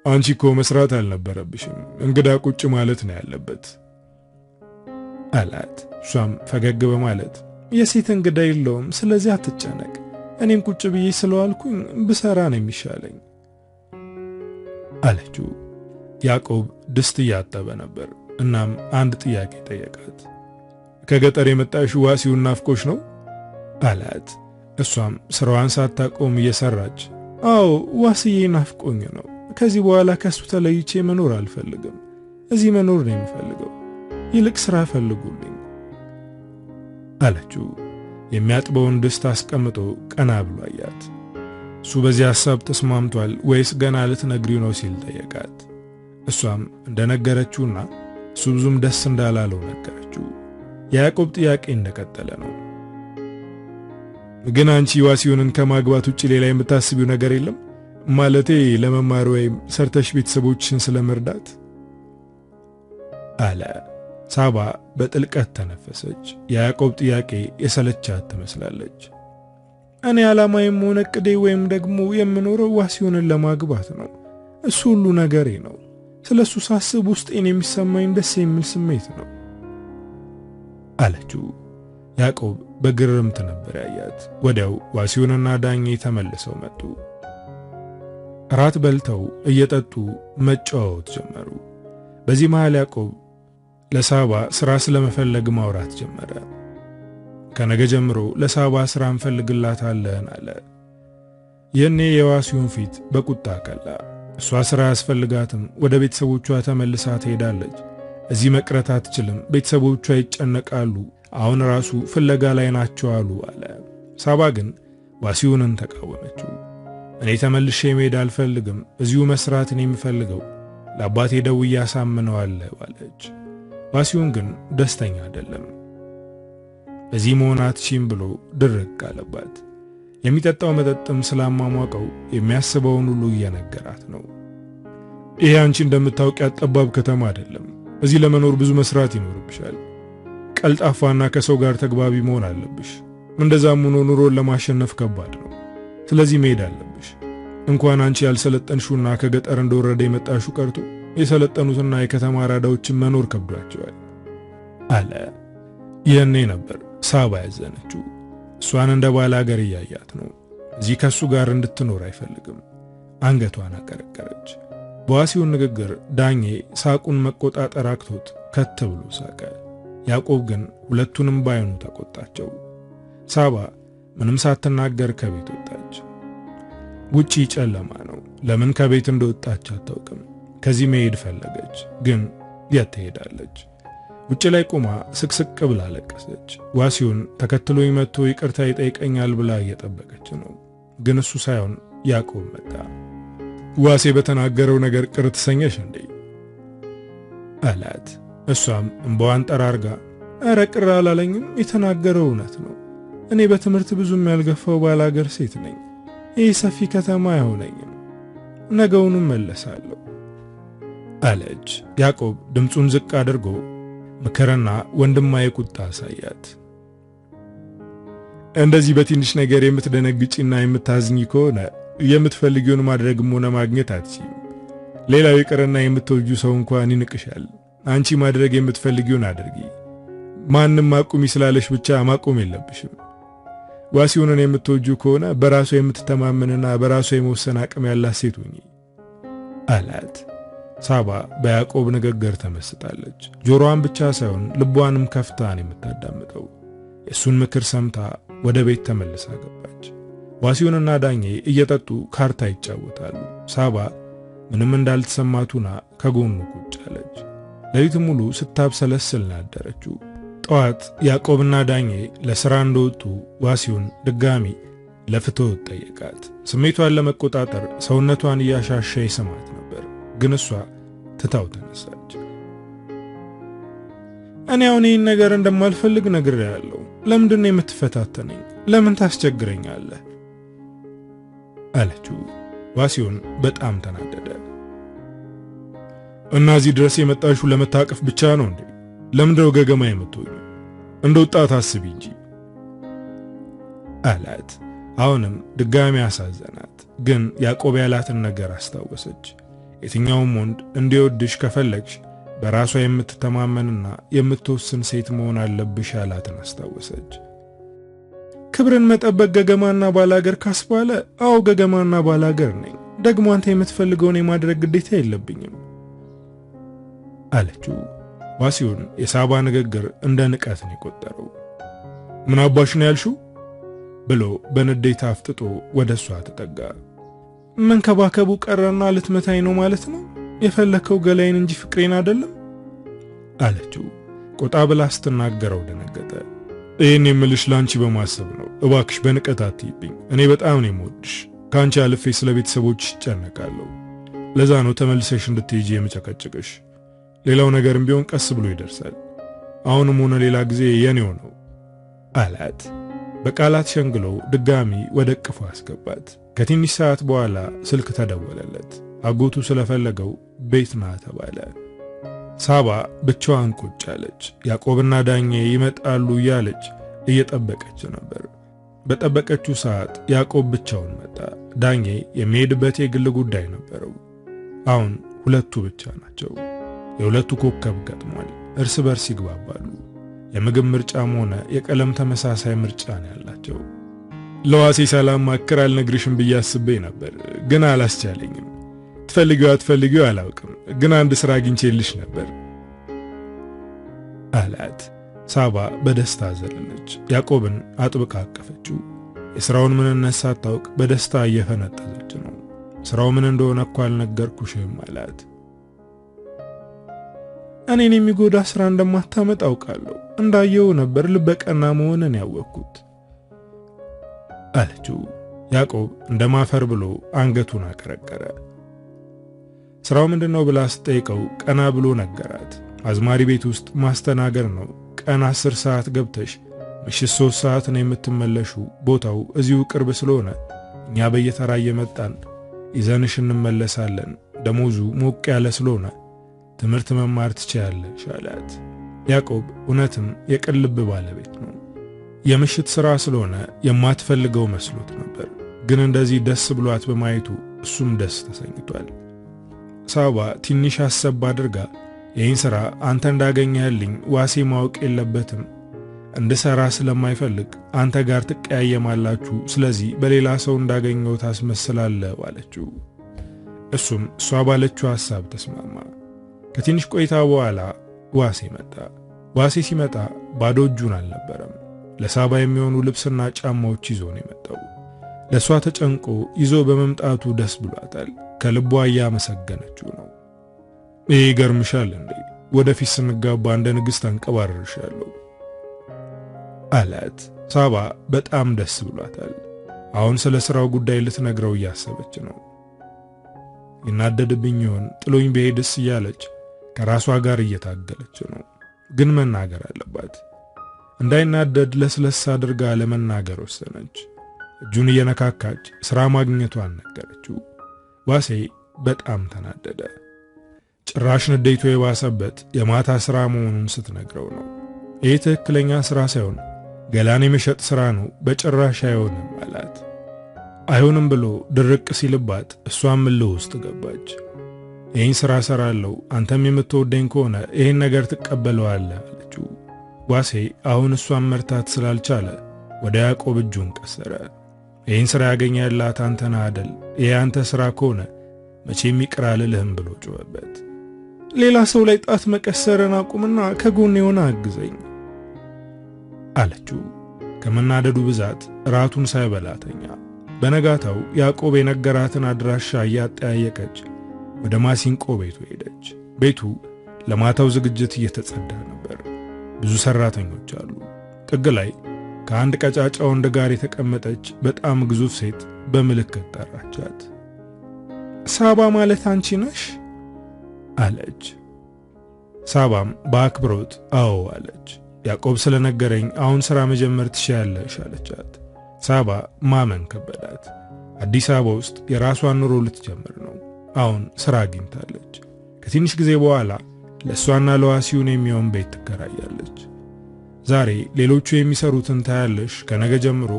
አንቺ እኮ መስራት አልነበረብሽም፣ እንግዳ ቁጭ ማለት ነው ያለበት አላት። እሷም ፈገግ በማለት የሴት እንግዳ የለውም፣ ስለዚህ አትጨነቅ፣ እኔም ቁጭ ብዬ ስለዋልኩኝ ብሰራ ነው የሚሻለኝ አለችው። ያዕቆብ ድስት እያጠበ ነበር። እናም አንድ ጥያቄ ጠየቃት። ከገጠር የመጣሽ ዋሲውን ናፍቆሽ ነው አላት። እሷም ስራዋን ሳታቆም እየሰራች አዎ ዋስዬ ናፍቆኝ ነው፣ ከዚህ በኋላ ከሱ ተለይቼ መኖር አልፈልግም፣ እዚህ መኖር ነው የምፈልገው፣ ይልቅ ስራ ፈልጉልኝ አለችው። የሚያጥበውን ድስት አስቀምጦ ቀና ብሎ አያት። እሱ በዚህ ሐሳብ ተስማምቷል ወይስ ገና ልትነግሪው ነው ሲል ጠየቃት። እሷም እንደነገረችውና እሱ ብዙም ደስ እንዳላለው ነገረችው። የያዕቆብ ጥያቄ እንደቀጠለ ነው። ግን አንቺ ዋሲውንን ከማግባት ውጪ ሌላ የምታስቢው ነገር የለም? ማለቴ ለመማር ወይም ሰርተሽ ቤተሰቦችሽን ስለመርዳት አለ። ሳባ በጥልቀት ተነፈሰች። የያዕቆብ ጥያቄ የሰለቻት ትመስላለች። እኔ ዓላማዬም ሆነ ዕቅዴ ወይም ደግሞ የምኖረው ዋሲውንን ለማግባት ነው። እሱ ሁሉ ነገሬ ነው። ስለሱ ሳስብ ውስጤን የሚሰማኝ ደስ የሚል ስሜት ነው አለችው። ያዕቆብ በግርምት ነበር ያያት። ወዲያው ዋሲውንና ዳኜ ተመልሰው መጡ። ራት በልተው እየጠጡ መጫወት ጀመሩ። በዚህ መሃል ያዕቆብ ለሳባ ሥራ ስለመፈለግ ማውራት ጀመረ። ከነገ ጀምሮ ለሳባ ሥራ እንፈልግላታለን አለ። ይህኔ የዋሲውን ፊት በቁጣ ቀላ። እሷ ሥራ ያስፈልጋትም፣ ወደ ቤተሰቦቿ ተመልሳ ትሄዳለች። እዚህ መቅረት አትችልም፣ ቤተሰቦቿ ይጨነቃሉ፣ አሁን ራሱ ፍለጋ ላይ ናቸው አለ። ሳባ ግን ዋሲውንን ተቃወመችው። እኔ ተመልሼ መሄድ አልፈልግም፣ እዚሁ መስራትን የምፈልገው፣ ለአባቴ ደውዬ አሳምነዋለሁ አለች። ዋሲውን ግን ደስተኛ አይደለም። በዚህ መሆን አትችይም ብሎ ድርቅ አለባት። የሚጠጣው መጠጥም ስላሟሟቀው የሚያስበውን ሁሉ እየነገራት ነው። ይሄ አንቺ እንደምታውቂያት ጠባብ ከተማ አይደለም። እዚህ ለመኖር ብዙ መስራት ይኖርብሻል። ቀልጣፋና ከሰው ጋር ተግባቢ መሆን አለብሽ። እንደዛም ሆኖ ኑሮን ለማሸነፍ ከባድ ነው። ስለዚህ መሄድ አለብሽ። እንኳን አንቺ ያልሰለጠንሽውና ከገጠር እንደወረደ የመጣሽው ቀርቶ የሰለጠኑትና የከተማ አራዳዎችን መኖር ከብዷቸዋል አለ። ይህኔ ነበር ሳባ ያዘነችው። እሷን እንደ ባለ ሀገር እያያት ነው። እዚህ ከሱ ጋር እንድትኖር አይፈልግም። አንገቷን አቀረቀረች። በዋሲውን ንግግር ዳኜ ሳቁን መቆጣጠር አቅቶት ከት ብሎ ሳቀ። ያዕቆብ ግን ሁለቱንም ባይኑ ተቆጣቸው። ሳባ ምንም ሳትናገር ከቤት ወጣች። ውጪ ጨለማ ነው። ለምን ከቤት እንደወጣች አታውቅም። ከዚህ መሄድ ፈለገች፣ ግን የት ትሄዳለች? ውጭ ላይ ቆማ ስቅስቅ ብላ ለቀሰች። ዋሲውን ተከትሎኝ መጥቶ ይቅርታ ይጠይቀኛል ብላ እየጠበቀች ነው። ግን እሱ ሳይሆን ያዕቆብ መጣ። ዋሴ በተናገረው ነገር ቅር ትሰኘሽ እንዴ አላት። እሷም እንባዋን ጠራርጋ ኧረ ቅር አላለኝም፣ የተናገረው እውነት ነው። እኔ በትምህርት ብዙም ያልገፋው ባላገር ሴት ነኝ። ይህ ሰፊ ከተማ አይሆነኝም፣ ነገውንም መለሳለሁ አለች። ያዕቆብ ድምፁን ዝቅ አድርጎ ምክርና ወንድማዊ ቁጣ አሳያት። እንደዚህ በትንሽ ነገር የምትደነግጪና የምታዝኝ ከሆነ የምትፈልጊውን ማድረግም ሆነ ማግኘት አትችይም። ሌላው ይቅርና የምትወጁ ሰው እንኳን ይንቅሻል። አንቺ ማድረግ የምትፈልጊውን አድርጊ። ማንም አቁሚ ስላለሽ ብቻ ማቆም የለብሽም። ዋሲሁንን የምትወጁ ከሆነ በራሷ የምትተማመንና በራሷ የመወሰን አቅም ያላት ሴት ሁኚ አላት። ሳባ በያዕቆብ ንግግር ተመስጣለች። ጆሮዋን ብቻ ሳይሆን ልቧንም ከፍታን የምታዳምጠው። የእሱን ምክር ሰምታ ወደ ቤት ተመልሳ ገባች። ዋሲሁንና ዳኜ እየጠጡ ካርታ ይጫወታሉ። ሳባ ምንም እንዳልተሰማቱና ከጎኑ ቁጭ አለች። ሌሊት ሙሉ ስታብሰለስል አደረችው። ጠዋት ያዕቆብና ዳኜ ለሥራ እንደወጡ ዋሲሁን ድጋሚ ለፍትወት ጠየቃት። ስሜቷን ለመቆጣጠር ሰውነቷን እያሻሸ ይሰማት ነበር፣ ግን እሷ ትታው ተነሳች። እኔ አሁን ይህን ነገር እንደማልፈልግ ነግሬሃለሁ። ለምንድን ነው የምትፈታተነኝ? ለምን ታስቸግረኛለህ? አለችው። ዋሲሁን በጣም ተናደደ። እና እዚህ ድረስ የመጣሽው ለመታቀፍ ብቻ ነው እንዴ? ለምንድነው ገገማ የምትሆኚው? እንደ ወጣት አስቢ እንጂ አላት። አሁንም ድጋሚ አሳዘናት፣ ግን ያዕቆብ ያላትን ነገር አስታወሰች። የትኛውም ወንድ እንዲወድሽ ከፈለግሽ በራሷ የምትተማመንና የምትወስን ሴት መሆን አለብሽ ያላትን አስታወሰች። ክብርን መጠበቅ ገገማና ባላገር ካስባለ፣ አዎ ገገማና ባላገር ነኝ። ደግሞ አንተ የምትፈልገውን የማድረግ ግዴታ የለብኝም አለችው። ዋሲሁን የሳባ ንግግር እንደ ንቀት ነው የቆጠረው። ምን አባሽ ነው ያልሽው? ብሎ በንዴት አፍጥጦ ወደሷ ተጠጋ። መንከባከቡ ቀረና ልትመታኝ ነው ማለት ነው? የፈለከው ገላይን እንጂ ፍቅሬን አይደለም አለችው። ቆጣ ብላ ስትናገረው ደነገጠ። ይህን የምልሽ ላንቺ በማሰብ ነው። እባክሽ በንቀት አትይብኝ። እኔ በጣም ነው የምወድሽ። ካንቺ አልፌ ስለ ቤተሰቦችሽ እጨነቃለሁ። ለዛ ነው ተመልሰሽ እንድትሄጂ የምጨቀጭቅሽ። ሌላው ነገርም ቢሆን ቀስ ብሎ ይደርሳል። አሁንም ሆነ ሌላ ጊዜ የኔው ነው አላት። በቃላት ሸንግሎ ድጋሚ ወደ እቅፉ አስገባት። ከትንሽ ሰዓት በኋላ ስልክ ተደወለለት። አጎቱ ስለፈለገው ቤት ና ተባለ። ሳባ ብቻዋን ቁጭ አለች። ያዕቆብና ዳኜ ይመጣሉ እያለች እየጠበቀች ነበር። በጠበቀችው ሰዓት ያዕቆብ ብቻውን መጣ። ዳኜ የሚሄድበት የግል ጉዳይ ነበረው። አሁን ሁለቱ ብቻ ናቸው። የሁለቱ ኮከብ ገጥሟል። እርስ በርስ ይግባባሉ። የምግብ ምርጫም ሆነ የቀለም ተመሳሳይ ምርጫ ነው ያላቸው። ለዋሴ ሰላም ማከር አልነግርሽም ብዬ አስቤ ነበር፣ ግን አላስቻለኝም። ትፈልጊው አትፈልጊው አላውቅም፣ ግን አንድ ስራ አግኝቼልሽ ነበር አላት። ሳባ በደስታ ዘለለች። ያዕቆብን አጥብቃ አቀፈችው። የሥራውን ምንነት ሳታውቅ በደስታ እየፈነጠዘች ነው። ሥራው ምን እንደሆነ እኮ አልነገርኩሽም አላት። እኔን የሚጎዳ ሥራ እንደማታመጣ አውቃለሁ። እንዳየው ነበር ልበቀና መሆንን ያወቅኩት አለችው። ያዕቆብ እንደማፈር ብሎ አንገቱን አቀረቀረ። ሥራው ምንድነው ብላ ስትጠይቀው ቀና ብሎ ነገራት። አዝማሪ ቤት ውስጥ ማስተናገር ነው። ቀን 10 ሰዓት ገብተሽ ምሽት 3 ሰዓት ነው የምትመለሹ። ቦታው እዚሁ ቅርብ ስለሆነ እኛ በየተራ እየመጣን ይዘንሽ እንመለሳለን። ደሞዙ ሞቅ ያለ ስለሆነ ትምህርት መማር ትችያለሽ አላት። ያዕቆብ እውነትም የቅልብ ባለቤት ነው። የምሽት ሥራ ስለሆነ የማትፈልገው መስሎት ነበር፣ ግን እንደዚህ ደስ ብሏት በማየቱ እሱም ደስ ተሰኝቷል። ሳባ ትንሽ አሰብ አድርጋ ይህን ሥራ አንተ እንዳገኘህልኝ ዋሴ ማወቅ የለበትም፣ እንድሠራ ስለማይፈልግ አንተ ጋር ትቀያየማላችሁ፣ ስለዚህ በሌላ ሰው እንዳገኘው ታስመስላለህ አለችው። እሱም እሷ ባለችው ሐሳብ ተስማማ። ከትንሽ ቆይታ በኋላ ዋሴ መጣ። ዋሴ ሲመጣ ባዶ እጁን አልነበረም። ለሳባ የሚሆኑ ልብስና ጫማዎች ይዞ ነው የመጣው። ለሷ ተጨንቆ ይዞ በመምጣቱ ደስ ብሏታል። ከልቧ እያመሰገነችው ነው። ይሄ ገርምሻል እንዴ? ወደፊት ስንጋባ እንደ ንግሥት አንቀባረርሻለሁ አላት። ሳባ በጣም ደስ ብሏታል። አሁን ስለ ሥራው ጉዳይ ልትነግረው እያሰበች ነው። ይናደድብኝ ይሆን ጥሎኝ በሄድስ እያለች ከራሷ ጋር እየታገለች ነው። ግን መናገር አለባት። እንዳይናደድ ለስለስ አድርጋ ለመናገር ወሰነች። እጁን እየነካካች ሥራ ማግኘቷን ነገረችው። ዋሴ በጣም ተናደደ። ጭራሽ ንዴቱ የባሰበት የማታ ሥራ መሆኑን ስትነግረው ነው። ይህ ትክክለኛ ሥራ ሳይሆን ገላን የመሸጥ ሥራ ነው፣ በጭራሽ አይሆንም አላት። አይሆንም ብሎ ድርቅ ሲልባት እሷም እልህ ውስጥ ገባች። ይህን ሥራ ሠራለሁ፣ አንተም የምትወደኝ ከሆነ ይህን ነገር ትቀበለዋለህ አለችው። ዋሴ አሁን እሷን መርታት ስላልቻለ ወደ ያዕቆብ እጁን ቀሰረ። ይህን ሥራ ያገኘህላት አንተ ነህ አደል? ይህ አንተ ሥራ ከሆነ መቼም ይቅር አልልህም ብሎ ጮኸበት። ሌላ ሰው ላይ ጣት መቀሰርን አቁምና ከጎን የሆነ አግዘኝ አለችው። ከመናደዱ ብዛት ራቱን ሳይበላተኛ። በነጋታው ያዕቆብ የነገራትን አድራሻ እያጠያየቀች ወደ ማሲንቆ ቤቱ ሄደች። ቤቱ ለማታው ዝግጅት እየተጸዳ ነበር። ብዙ ሰራተኞች አሉ። ጥግ ላይ ከአንድ ቀጫጫ ወንድ ጋር የተቀመጠች በጣም ግዙፍ ሴት በምልክት ጠራቻት። ሳባ ማለት አንቺ ነሽ አለች። ሳባም በአክብሮት አዎ አለች። ያዕቆብ ስለነገረኝ አሁን ሥራ መጀመር ትችያለሽ አለቻት። ሳባ ማመን ከበዳት። አዲስ አበባ ውስጥ የራሷን ኑሮ ልትጀምር ነው። አሁን ሥራ አግኝታለች። ከትንሽ ጊዜ በኋላ ለእሷና ለዋሲውን የሚሆን ቤት ትከራያለች። ዛሬ ሌሎቹ የሚሰሩትን ታያለሽ፣ ከነገ ጀምሮ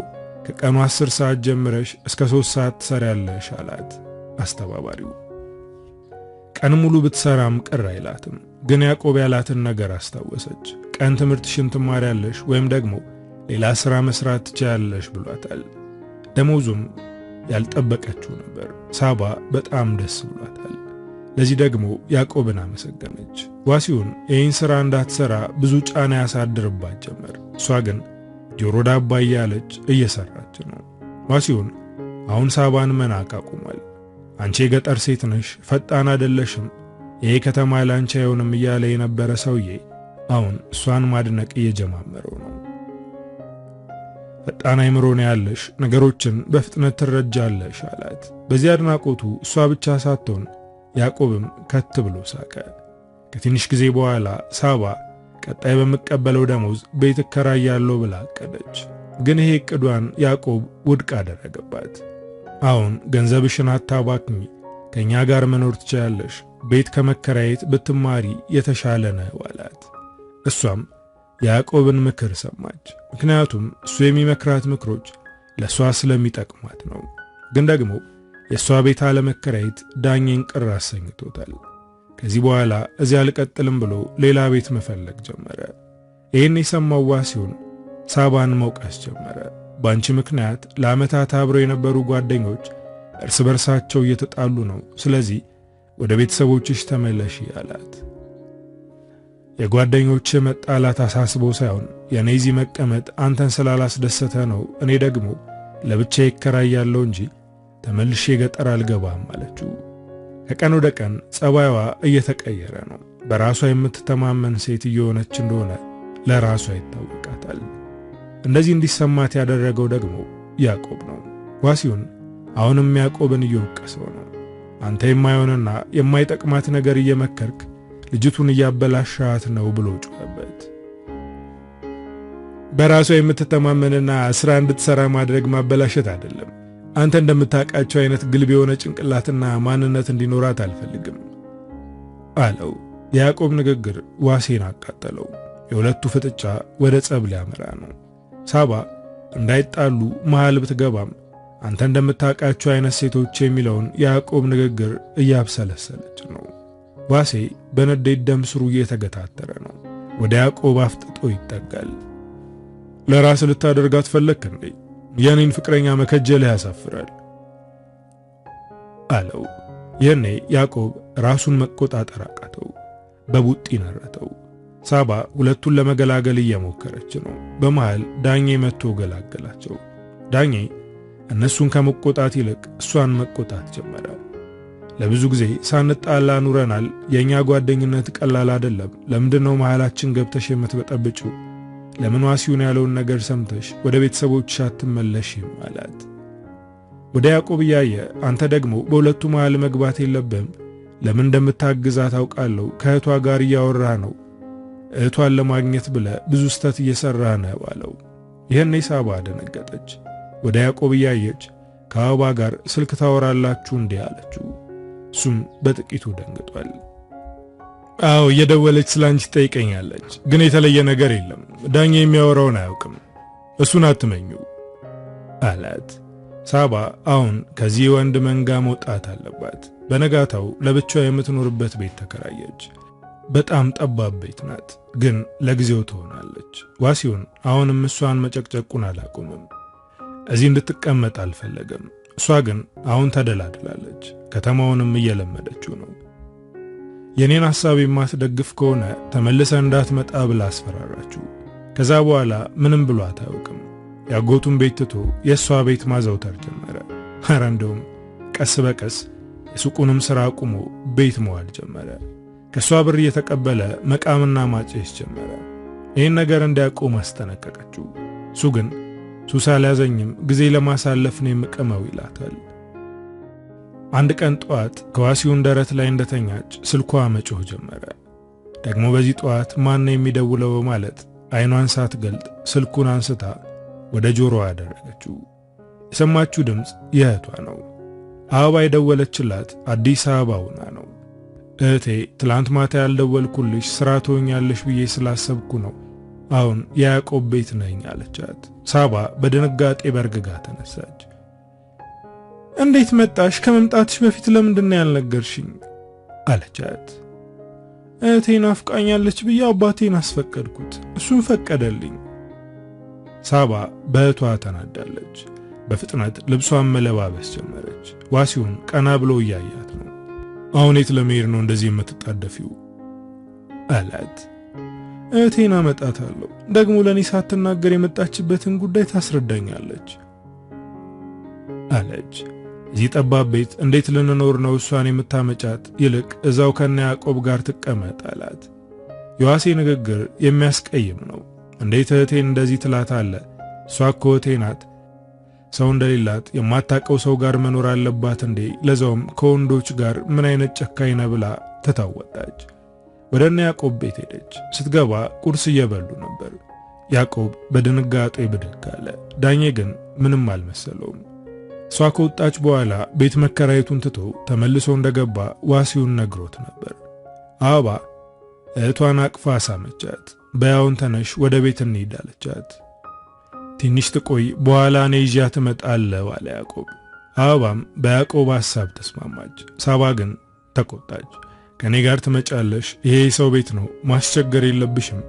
ከቀኑ 10 ሰዓት ጀምረሽ እስከ 3 ሰዓት ትሰሪያለሽ አላት አስተባባሪው። ቀን ሙሉ ብትሰራም ቅር አይላትም። ግን ያዕቆብ ያላትን ነገር አስታወሰች። ቀን ትምህርትሽን ትማሪያለሽ ወይም ደግሞ ሌላ ሥራ መስራት ትችያለሽ ብሏታል። ደሞዙም ያልጠበቀችው ነበር። ሳባ በጣም ደስ ብሏታል። ለዚህ ደግሞ ያዕቆብን አመሰገነች። ዋሲውን ይህን ሥራ እንዳትሰራ ብዙ ጫና ያሳድርባት ጀመር። እሷ ግን ጆሮ ዳባ እያለች እየሰራች ነው። ዋሲውን አሁን ሳባን መናቅ አቁሟል። አንቺ የገጠር ሴት ነሽ፣ ፈጣን አይደለሽም፣ ይሄ ከተማ ላንቺ አይሆንም እያለ የነበረ ሰውዬ አሁን እሷን ማድነቅ እየጀማመረው ነው። ፈጣን አይምሮ ነው ያለሽ፣ ነገሮችን በፍጥነት ትረጃለሽ አላት። በዚህ አድናቆቱ እሷ ብቻ ሳትሆን ያዕቆብም ከት ብሎ ሳቀ። ከትንሽ ጊዜ በኋላ ሳባ ቀጣይ በመቀበለው ደሞዝ ቤት እከራያለሁ ብላ አቀደች። ግን ይሄ እቅዷን ያዕቆብ ውድቅ አደረገባት። አሁን ገንዘብሽን አታባክኚ፣ ከኛ ጋር መኖር ትችያለሽ፣ ቤት ከመከራየት ብትማሪ የተሻለ ነው አላት። እሷም የያዕቆብን ምክር ሰማች። ምክንያቱም እሱ የሚመክራት ምክሮች ለእሷ ስለሚጠቅሟት ነው። ግን ደግሞ የእሷ ቤት አለመከራየት ዳኜን ቅር አሰኝቶታል። ከዚህ በኋላ እዚያ አልቀጥልም ብሎ ሌላ ቤት መፈለግ ጀመረ። ይህን የሰማው ዋሲውን ሳባን መውቀስ ጀመረ። በአንቺ ምክንያት ለዓመታት አብረው የነበሩ ጓደኞች እርስ በርሳቸው እየተጣሉ ነው፣ ስለዚህ ወደ ቤተሰቦችሽ ተመለሺ አላት። የጓደኞች መጣላት አሳስቦ ሳይሆን የኔ እዚህ መቀመጥ አንተን ስላላስደሰተ ነው፣ እኔ ደግሞ ለብቻዬ እከራያለሁ እንጂ ተመልሼ ገጠር አልገባም አለችው። ከቀን ወደ ቀን ጸባይዋ እየተቀየረ ነው። በራሷ የምትተማመን ሴት እየሆነች እንደሆነ ለራሷ ይታወቃታል። እንደዚህ እንዲሰማት ያደረገው ደግሞ ያዕቆብ ነው። ዋሲውን አሁንም ያዕቆብን እየወቀሰው ነው። አንተ የማይሆንና የማይጠቅማት ነገር እየመከርክ ልጅቱን እያበላሻት ነው ብሎ ጮኸበት። በራሷ የምትተማመንና ሥራ እንድትሰራ ማድረግ ማበላሸት አይደለም። አንተ እንደምታውቃቸው አይነት ግልብ የሆነ ጭንቅላትና ማንነት እንዲኖራት አልፈልግም አለው። የያዕቆብ ንግግር ዋሴን አቃጠለው። የሁለቱ ፍጥጫ ወደ ጸብ ሊያመራ ነው። ሳባ እንዳይጣሉ መሃል ብትገባም አንተ እንደምታውቃቸው አይነት ሴቶች የሚለውን የያዕቆብ ንግግር እያብሰለሰለች ነው። ዋሴ በንዴት ደም ስሩ እየተገታተረ ነው። ወደ ያዕቆብ አፍጥጦ ይጠጋል። ለራስ ልታደርጋት ፈለክ እንዴ? የኔን ፍቅረኛ መከጀልህ ያሳፍራል አለው። ይህኔ ያዕቆብ ራሱን መቆጣጠር አቃተው። በቡጢ ነረተው። ሳባ ሁለቱን ለመገላገል እየሞከረች ነው። በመሃል ዳኜ መጥቶ ገላገላቸው። ዳኜ እነሱን ከመቆጣት ይልቅ እሷን መቆጣት ጀመረ። ለብዙ ጊዜ ሳንጣላ ኑረናል። የኛ ጓደኝነት ቀላል አይደለም። ለምንድነው መሃላችን ገብተሽ የምትበጠብጪው? ለምን ዋሲውን ያለውን ነገር ሰምተሽ ወደ ቤተሰቦችሽ አትመለሽም አላት። ወደ ያዕቆብ እያየ አንተ ደግሞ በሁለቱ መሃል መግባት የለብህም። ለምን እንደምታግዛት አውቃለሁ። ከእህቷ ጋር እያወራህ ነው። እህቷን ለማግኘት ብለህ ብዙ ስተት እየሰራህ ነው አለው። ይህኔ ሳባ ደነገጠች። ወደ ያዕቆብ እያየች ከአበባ ጋር ስልክ ታወራላችሁ እንዴ አለችው። እሱም በጥቂቱ ደንግጧል። አዎ እየደወለች ስላንቺ ጠይቀኛለች፣ ግን የተለየ ነገር የለም። ዳኛ የሚያወራውን አያውቅም። እሱን አትመኙ አላት። ሳባ አሁን ከዚህ ወንድ መንጋ መውጣት አለባት። በነጋታው ለብቻዋ የምትኖርበት ቤት ተከራየች። በጣም ጠባብ ቤት ናት፣ ግን ለጊዜው ትሆናለች። ዋሲውን አሁንም እሷን መጨቅጨቁን አላቆምም። እዚህ እንድትቀመጥ አልፈለገም። እሷ ግን አሁን ተደላድላለች። ከተማውንም እየለመደችው ነው። የኔን ሐሳብ የማትደግፍ ከሆነ ተመልሰ እንዳትመጣ ብላ አስፈራራችው። ከዛ በኋላ ምንም ብሎ አታውቅም። ያጎቱን ቤት ትቶ የእሷ ቤት ማዘውተር ጀመረ። ኧረ እንደውም ቀስ በቀስ የሱቁንም ሥራ አቁሞ ቤት መዋል ጀመረ። ከእሷ ብር እየተቀበለ መቃምና ማጨስ ጀመረ። ይህን ነገር እንዲያቆም አስጠነቀቀችው። እሱ ግን ሱስ አልያዘኝም፣ ጊዜ ለማሳለፍ ነው የምቀመው ይላታል። አንድ ቀን ጠዋት ከዋሲውን ደረት ላይ እንደተኛች ስልኳ መጮህ ጀመረ። ደግሞ በዚህ ጠዋት ማን ነው የሚደውለው በማለት አይኗን ሳትገልጥ ስልኩን አንስታ ወደ ጆሮዋ አደረገችው። የሰማችው ድምፅ የእህቷ ነው። አበባ የደወለችላት አዲስ አበባ ሆና ነው። እህቴ ትላንት ማታ ያልደወልኩልሽ ስራ ትሆኛለሽ ብዬ ስላሰብኩ ነው፣ አሁን የያዕቆብ ቤት ነኝ አለቻት። ሳባ በድንጋጤ በርግጋ ተነሳች። እንዴት መጣሽ? ከመምጣትሽ በፊት ለምንድን ነው ያልነገርሽኝ? አለቻት። እህቴ ናፍቃኛለች ብዬ አባቴን አስፈቀድኩት፣ እሱን ፈቀደልኝ። ሳባ በእህቷ ተናዳለች። በፍጥነት ልብሷን መለባበስ ጀመረች። ዋሲውን ቀና ብሎ እያያት ነው። አሁን የት ለመሄድ ነው እንደዚህ የምትጣደፊው? አላት። እህቴን አመጣታለሁ፣ ደግሞ ለኔ ሳትናገር የመጣችበትን ጉዳይ ታስረዳኛለች አለች። እዚህ ጠባብ ቤት እንዴት ልንኖር ነው እሷን የምታመጫት? ይልቅ እዛው ከነ ያዕቆብ ጋር ትቀመጥ አላት። የዋሴ ንግግር የሚያስቀይም ነው። እንዴት እህቴን እንደዚህ ትላታለህ? እሷ እኮ እህቴ ናት። ሰው እንደሌላት የማታቀው ሰው ጋር መኖር አለባት እንዴ? ለዛውም ከወንዶች ጋር ምን አይነት ጨካኝ ነህ ብላ ተታወጣች። ወደ እነ ያዕቆብ ቤት ሄደች። ስትገባ ቁርስ እየበሉ ነበር። ያዕቆብ በድንጋጤ ብድግ አለ። ዳኜ ግን ምንም አልመሰለውም። እሷ ከወጣች በኋላ ቤት መከራየቱን ትቶ ተመልሶ እንደገባ ዋሲውን ነግሮት ነበር። አበባ እህቷን አቅፋ ሳመቻት። በያውን ተነሽ ወደ ቤት እንሂድ አለቻት። ትንሽ ትቆይ፣ በኋላ እኔ ይዣት እመጣለሁ አለ ያዕቆብ። አበባም በያዕቆብ ሐሳብ ተስማማች። ሳባ ግን ተቆጣች። ከኔ ጋር ትመጫለሽ? ይሄ ሰው ቤት ነው፣ ማስቸገር የለብሽም፣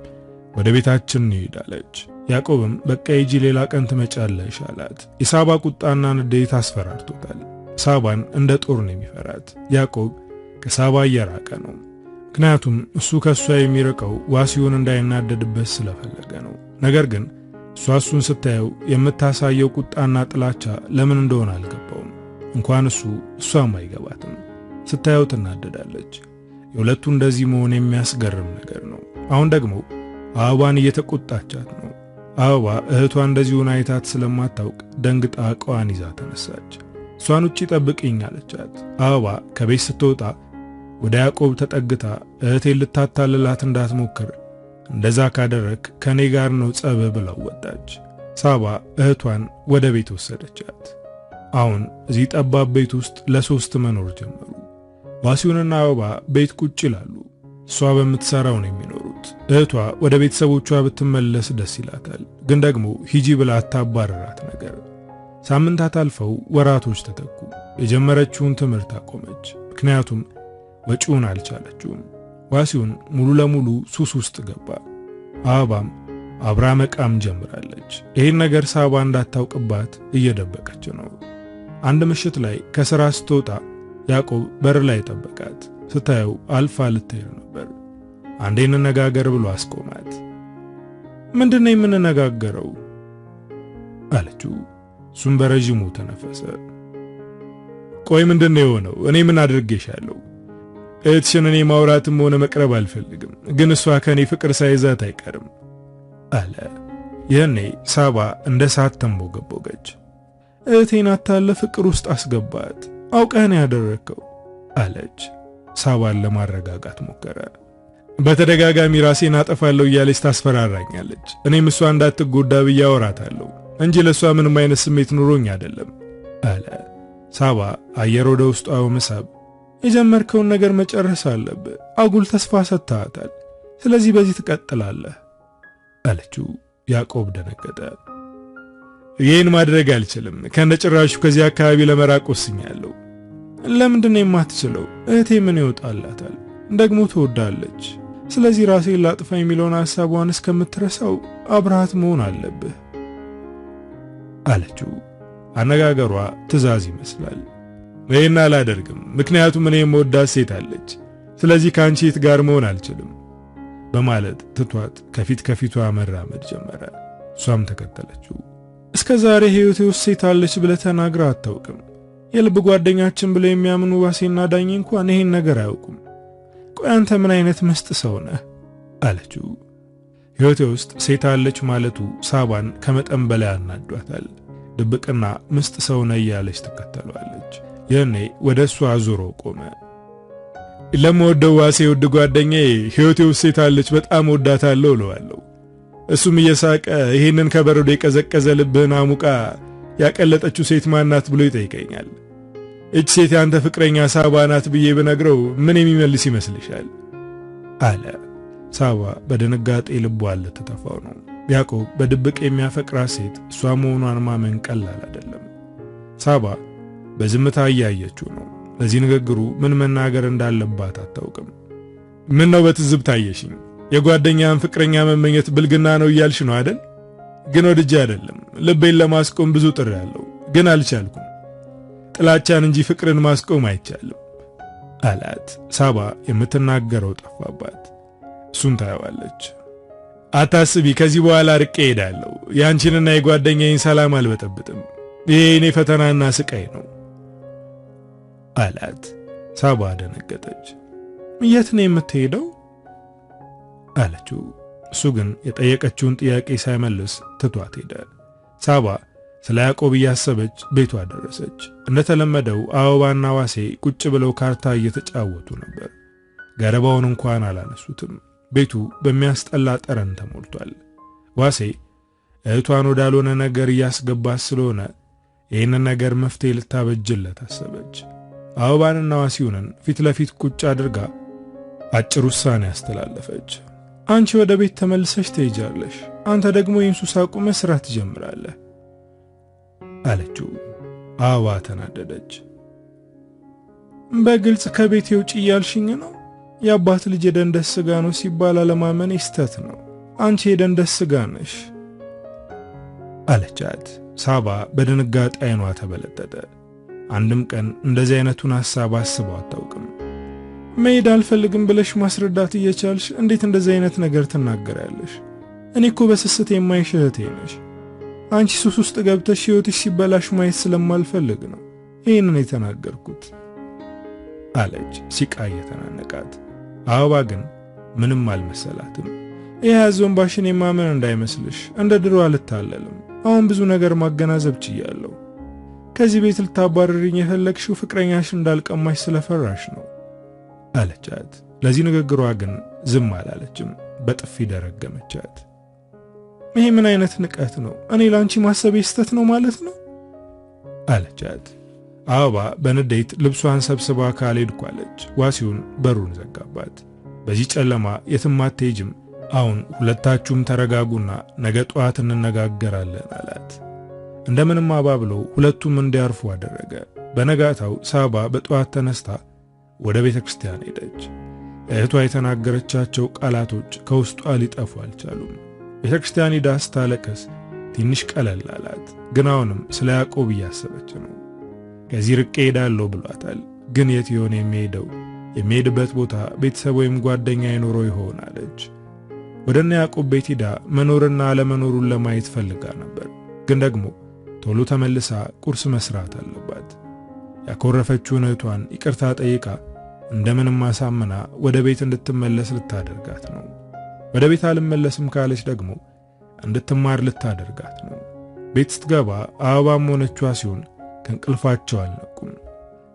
ወደ ቤታችን እንሂድ አለች። ያዕቆብም በቃ ሂጂ፣ ሌላ ቀን ትመጫለሽ አላት። የሳባ ቁጣና ንዴት አስፈራርቶታል። ሳባን እንደ ጦር ነው የሚፈራት። ያዕቆብ ከሳባ እየራቀ ነው። ምክንያቱም እሱ ከሷ የሚርቀው ዋሲውን እንዳይናደድበት ስለፈለገ ነው። ነገር ግን እሷ እሱን ስታየው የምታሳየው ቁጣና ጥላቻ ለምን እንደሆነ አልገባውም። እንኳን እሷም አይገባትም። ስታየው ትናደዳለች። የሁለቱ እንደዚህ መሆን የሚያስገርም ነገር ነው። አሁን ደግሞ አበባን እየተቆጣቻት ነው። አበባ እህቷ እንደዚሁን አይታት ስለማታውቅ ደንግጣ ዕቃዋን ይዛ ተነሳች። እሷን ውጪ ጠብቅኝ አለቻት። አበባ ከቤት ስትወጣ ወደ ያዕቆብ ተጠግታ እህቴን ልታታልላት እንዳትሞክር፣ እንደዛ ካደረክ ከኔ ጋር ነው ጸብ ብለው ወጣች። ሳባ እህቷን ወደ ቤት ወሰደቻት። አሁን እዚህ ጠባብ ቤት ውስጥ ለሶስት መኖር ጀመሩ። ዋሲውንና አበባ ቤት ቁጭ ይላሉ። እሷ በምትሰራው ነው የሚኖሩት። እህቷ ወደ ቤተሰቦቿ ብትመለስ ደስ ይላታል፣ ግን ደግሞ ሂጂ ብላ አታባረራት ነገር። ሳምንታት አልፈው ወራቶች ተተኩ። የጀመረችውን ትምህርት አቆመች፣ ምክንያቱም ወጪውን አልቻለችውም። ዋሲውን ሙሉ ለሙሉ ሱስ ውስጥ ገባ። አበባም አብራ መቃም ጀምራለች። ይህን ነገር ሳባ እንዳታውቅባት እየደበቀች ነው። አንድ ምሽት ላይ ከሥራ ስትወጣ ያዕቆብ በር ላይ ጠበቃት። ስታየው አልፋ ልትሄድ ነበር። አንዴ እንነጋገር ብሎ አስቆማት። ምንድነው የምንነጋገረው አለችው። እሱም በረዥሙ ተነፈሰ። ቆይ ምንድነው የሆነው? እኔ ምን አድርጌሻለሁ? እህትሽን እኔ ማውራትም ሆነ መቅረብ አልፈልግም፣ ግን እሷ ከኔ ፍቅር ሳይዛት አይቀርም አለ። ይህኔ ሳባ እንደ ሳት ተንቦገቦገች። እህቴን አታለ ፍቅር ውስጥ አስገባት፣ አውቀህ ነው ያደረከው አለች። ሳባን ለማረጋጋት ሞከረ። በተደጋጋሚ ራሴን አጠፋለሁ እያለች ታስፈራራኛለች። እኔም እሷ እንዳትጎዳ ብዬ አወራታለሁ እንጂ ለሷ ምንም አይነት ስሜት ኑሮኝ አይደለም አለ። ሳባ አየር ወደ ውስጧ በመሳብ የጀመርከውን ነገር መጨረስ አለብህ። አጉል ተስፋ ሰጥተሃታል። ስለዚህ በዚህ ትቀጥላለህ አለችው። ያዕቆብ ደነገጠ። ይህን ማድረግ አልችልም። ከነጭራሹ ከዚህ አካባቢ ለመራቅ ወስኛለሁ። ለምንድን ነው የማትችለው? እህቴ ምን ይወጣላታል? ደግሞ ትወዳለች። ስለዚህ ራሴን ላጥፋ የሚለውን ሐሳቧን እስከምትረሳው አብረሃት መሆን አለብህ አለችው። አነጋገሯ ትዕዛዝ ይመስላል። ይህን አላደርግም፣ ምክንያቱም እኔ የምወዳት ሴት አለች። ስለዚህ ከአንቺ ሴት ጋር መሆን አልችልም በማለት ትቷት ከፊት ከፊቷ መራመድ ጀመረ። እሷም ተከተለችው። እስከ ዛሬ ሕይወቴ ውስጥ ሴት አለች ብለህ ተናግረህ አታውቅም። የልብ ጓደኛችን ብለው የሚያምኑ ዋሴና ዳኜ እንኳን ይህን ነገር አያውቁም። ቆይ አንተ ምን አይነት ምስጥ ሰው ነህ አለችው። ሕይወቴ ውስጥ ሴት አለች ማለቱ ሳባን ከመጠን በላይ አናዷታል። ድብቅና ምስጥ ሰው ነህ እያለች ትከተለዋለች። ይህኔ ወደ እሷ አዙሮ ቆመ። ለምወደው ዋሴ ውድ ጓደኛዬ ሕይወቴ ውስጥ ሴት አለች፣ በጣም ወዳታለሁ እለዋለሁ። እሱም እየሳቀ ይህንን ከበረዶ የቀዘቀዘ ልብህን አሙቃ ያቀለጠችው ሴት ማናት ብሎ ይጠይቀኛል። እች ሴት ያንተ ፍቅረኛ ሳባ ናት ብዬ ብነግረው ምን የሚመልስ ይመስልሻል? አለ። ሳባ በድንጋጤ ልቧ ልትተፋው ነው። ያዕቆብ በድብቅ የሚያፈቅራት ሴት እሷ መሆኗን ማመን ቀላል አይደለም። ሳባ በዝምታ እያየችው ነው። ለዚህ ንግግሩ ምን መናገር እንዳለባት አታውቅም። ምን ነው በትዝብት አየሽኝ? የጓደኛን ፍቅረኛ መመኘት ብልግና ነው እያልሽ ነው አይደል? ግን ወድጄ አይደለም። ልቤን ለማስቆም ብዙ ጥሬያለሁ፣ ግን አልቻልኩም። ጥላቻን እንጂ ፍቅርን ማስቆም አይቻልም አላት። ሳባ የምትናገረው ጠፋባት። እሱን ታየዋለች። አታስቢ፣ ከዚህ በኋላ ርቄ ሄዳለሁ። ያንቺንና የጓደኛዬን ሰላም አልበጠብጥም። ይሄ የኔ ፈተናና ስቃይ ነው አላት። ሳባ ደነገጠች። የት ነው የምትሄደው አለችው። እሱ ግን የጠየቀችውን ጥያቄ ሳይመልስ ትቷት ሄደ። ሳባ ስለ ያዕቆብ እያሰበች ቤቷ ደረሰች። እንደተለመደው አበባና ዋሴ ቁጭ ብለው ካርታ እየተጫወቱ ነበር። ገረባውን እንኳን አላነሱትም። ቤቱ በሚያስጠላ ጠረን ተሞልቷል። ዋሴ እህቷን ወዳልሆነ ነገር እያስገባት ስለሆነ ይህንን ነገር መፍትሄ ልታበጅለት አሰበች። አበባንና ዋሲውንን ፊት ለፊት ቁጭ አድርጋ አጭር ውሳኔ አስተላለፈች። አንቺ ወደ ቤት ተመልሰሽ ትሄጃለሽ፣ አንተ ደግሞ ይህን ሱስ አቁመህ ስራ ትጀምራለህ አለችው። አበባ ተናደደች። በግልጽ ከቤት ውጪ እያልሽኝ ነው? የአባት ልጅ የደንደስ ስጋ ነው ሲባል አለማመን ስህተት ነው። አንቺ የደንደስ ስጋ ነሽ አለቻት። ሳባ በድንጋጤ ዓይኗ ተበለጠጠ። አንድም ቀን እንደዚህ አይነቱን ሐሳብ አስበው አታውቅም። መሄድ አልፈልግም ብለሽ ማስረዳት እየቻልሽ እንዴት እንደዚህ አይነት ነገር ትናገራለሽ? እኔ እኮ በስስት የማይሽ እህቴ ነሽ። አንቺ ሱስ ውስጥ ገብተሽ ሕይወትሽ ሲበላሽ ማየት ስለማልፈልግ ነው ይህንን የተናገርኩት አለች ሲቃ እየተናነቃት። አበባ ግን ምንም አልመሰላትም። የያዘውን ባሽን የማመን እንዳይመስልሽ፣ እንደ ድሮ አልታለልም። አሁን ብዙ ነገር ማገናዘብ ችያለሁ። ከዚህ ቤት ልታባረሪኝ የፈለግሽው ፍቅረኛሽ እንዳልቀማሽ ስለፈራሽ ነው አለቻት። ለዚህ ንግግሯ ግን ዝም አላለችም። በጥፊ ደረገመቻት። ይሄ ምን አይነት ንቀት ነው? እኔ ላንቺ ማሰብ ስህተት ነው ማለት ነው አለቻት። አበባ በንዴት ልብሷን ሰብስባ ካልሄድኩ አለች። ዋሲውን በሩን ዘጋባት። በዚህ ጨለማ የትም አትሄጂም። አሁን ሁለታችሁም ተረጋጉና ነገ ጠዋት እንነጋገራለን አላት። እንደምንም አባብሎ ሁለቱም እንዲያርፉ አደረገ። በነጋታው ሳባ በጠዋት ተነስታ ወደ ቤተ ክርስቲያን ሄደች። እህቷ የተናገረቻቸው ቃላቶች ከውስጧ ሊጠፉ አልቻሉም። ቤተ ክርስቲያን ሄዳ ስታለቅስ ትንሽ ቀለል አላት። ግን አሁንም ስለ ያዕቆብ እያሰበች ነው። ከዚህ ርቄ ሄዳለሁ ብሏታል። ግን የት ይሆን የሚሄደው? የሚሄድበት ቦታ ቤተሰብ ወይም ጓደኛ ይኖረው ይሆን አለች። ወደነ ያዕቆብ ቤት ሄዳ መኖርና አለመኖሩን ለማየት ፈልጋ ነበር። ግን ደግሞ ቶሎ ተመልሳ ቁርስ መስራት አለባት። ያኮረፈችውን እህቷን ይቅርታ ጠይቃ እንደምንም አሳምና ወደ ቤት እንድትመለስ ልታደርጋት ነው። ወደ ቤት አልመለስም ካለች ደግሞ እንድትማር ልታደርጋት ነው። ቤት ስትገባ አበባም ሆነችዋ ሲሆን ከእንቅልፋቸው አልነቁም።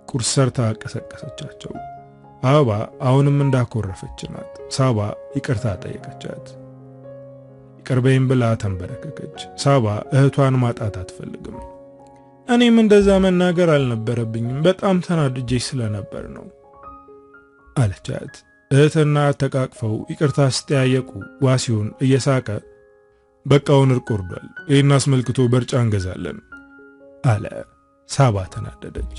ቁርስ ሰርታ ቀሰቀሰቻቸው። አበባ አሁንም እንዳኮረፈች ናት። ሳባ ይቅርታ ጠየቀቻት። ይቅርበይም ብላ ተንበረከከች። ሳባ እህቷን ማጣት አትፈልግም። እኔም እንደዛ መናገር አልነበረብኝም፣ በጣም ተናድጄ ስለነበር ነው አለቻት። እህትና ተቃቅፈው ይቅርታ ሲጠያየቁ ዋሲውን እየሳቀ በቃውን እርቅ ወርዷል፣ ይህን አስመልክቶ በርጫ እንገዛለን አለ። ሳባ ተናደደች።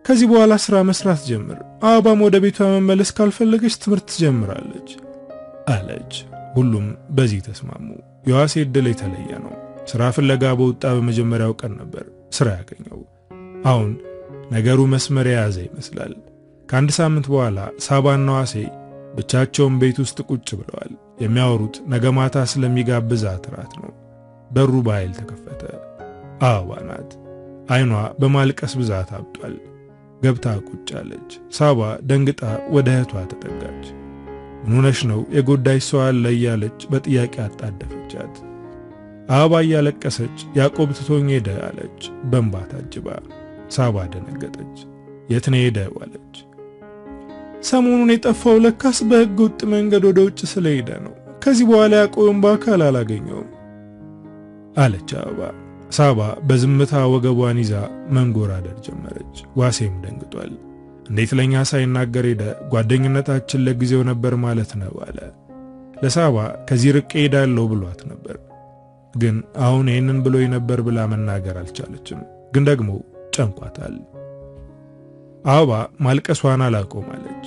ከዚህ በኋላ ስራ መስራት ጀምር፣ አበባም ወደ ቤቷ መመለስ ካልፈለገች ትምህርት ትጀምራለች አለች። ሁሉም በዚህ ተስማሙ። የዋሴ ዕድል የተለየ ነው። ስራ ፍለጋ በወጣ በመጀመሪያው ቀን ነበር ስራ ያገኘው። አሁን ነገሩ መስመር የያዘ ይመስላል። ከአንድ ሳምንት በኋላ ሳባና ዋሴ ብቻቸውን ቤት ውስጥ ቁጭ ብለዋል። የሚያወሩት ነገ ማታ ስለሚጋብዛት እራት ነው። በሩ በኃይል ተከፈተ። አበባ ናት። አይኗ በማልቀስ ብዛት አብጧል። ገብታ ቁጭ አለች። ሳባ ደንግጣ ወደ እህቷ ተጠጋች። ምን ሆነሽ ነው? የጎዳሽ ሰው አለ እያለች በጥያቄ አጣደፈቻት። አበባ እያለቀሰች ያዕቆብ ትቶኝ ሄደ አለች በእንባ ታጅባ። ሳባ ደነገጠች። የት ነው ሄደው አለች። ሰሞኑን የጠፋው ለካስ በሕገ ወጥ መንገድ ወደ ውጭ ስለሄደ ነው። ከዚህ በኋላ ያዕቆብን በአካል አላገኘውም አለች አበባ። ሳባ በዝምታ ወገቧን ይዛ መንጎራደር ጀመረች። ዋሴም ደንግጧል። እንዴት ለኛ ሳይናገር ሄደ? ጓደኝነታችን ለጊዜው ነበር ማለት ነው አለ። ለሳባ ከዚህ ርቄ ሄዳለሁ ብሏት ነበር፣ ግን አሁን ይህንን ብሎ ነበር ብላ መናገር አልቻለችም። ግን ደግሞ ጨንቋታል። አበባ ማልቀሷን አላቆማለች።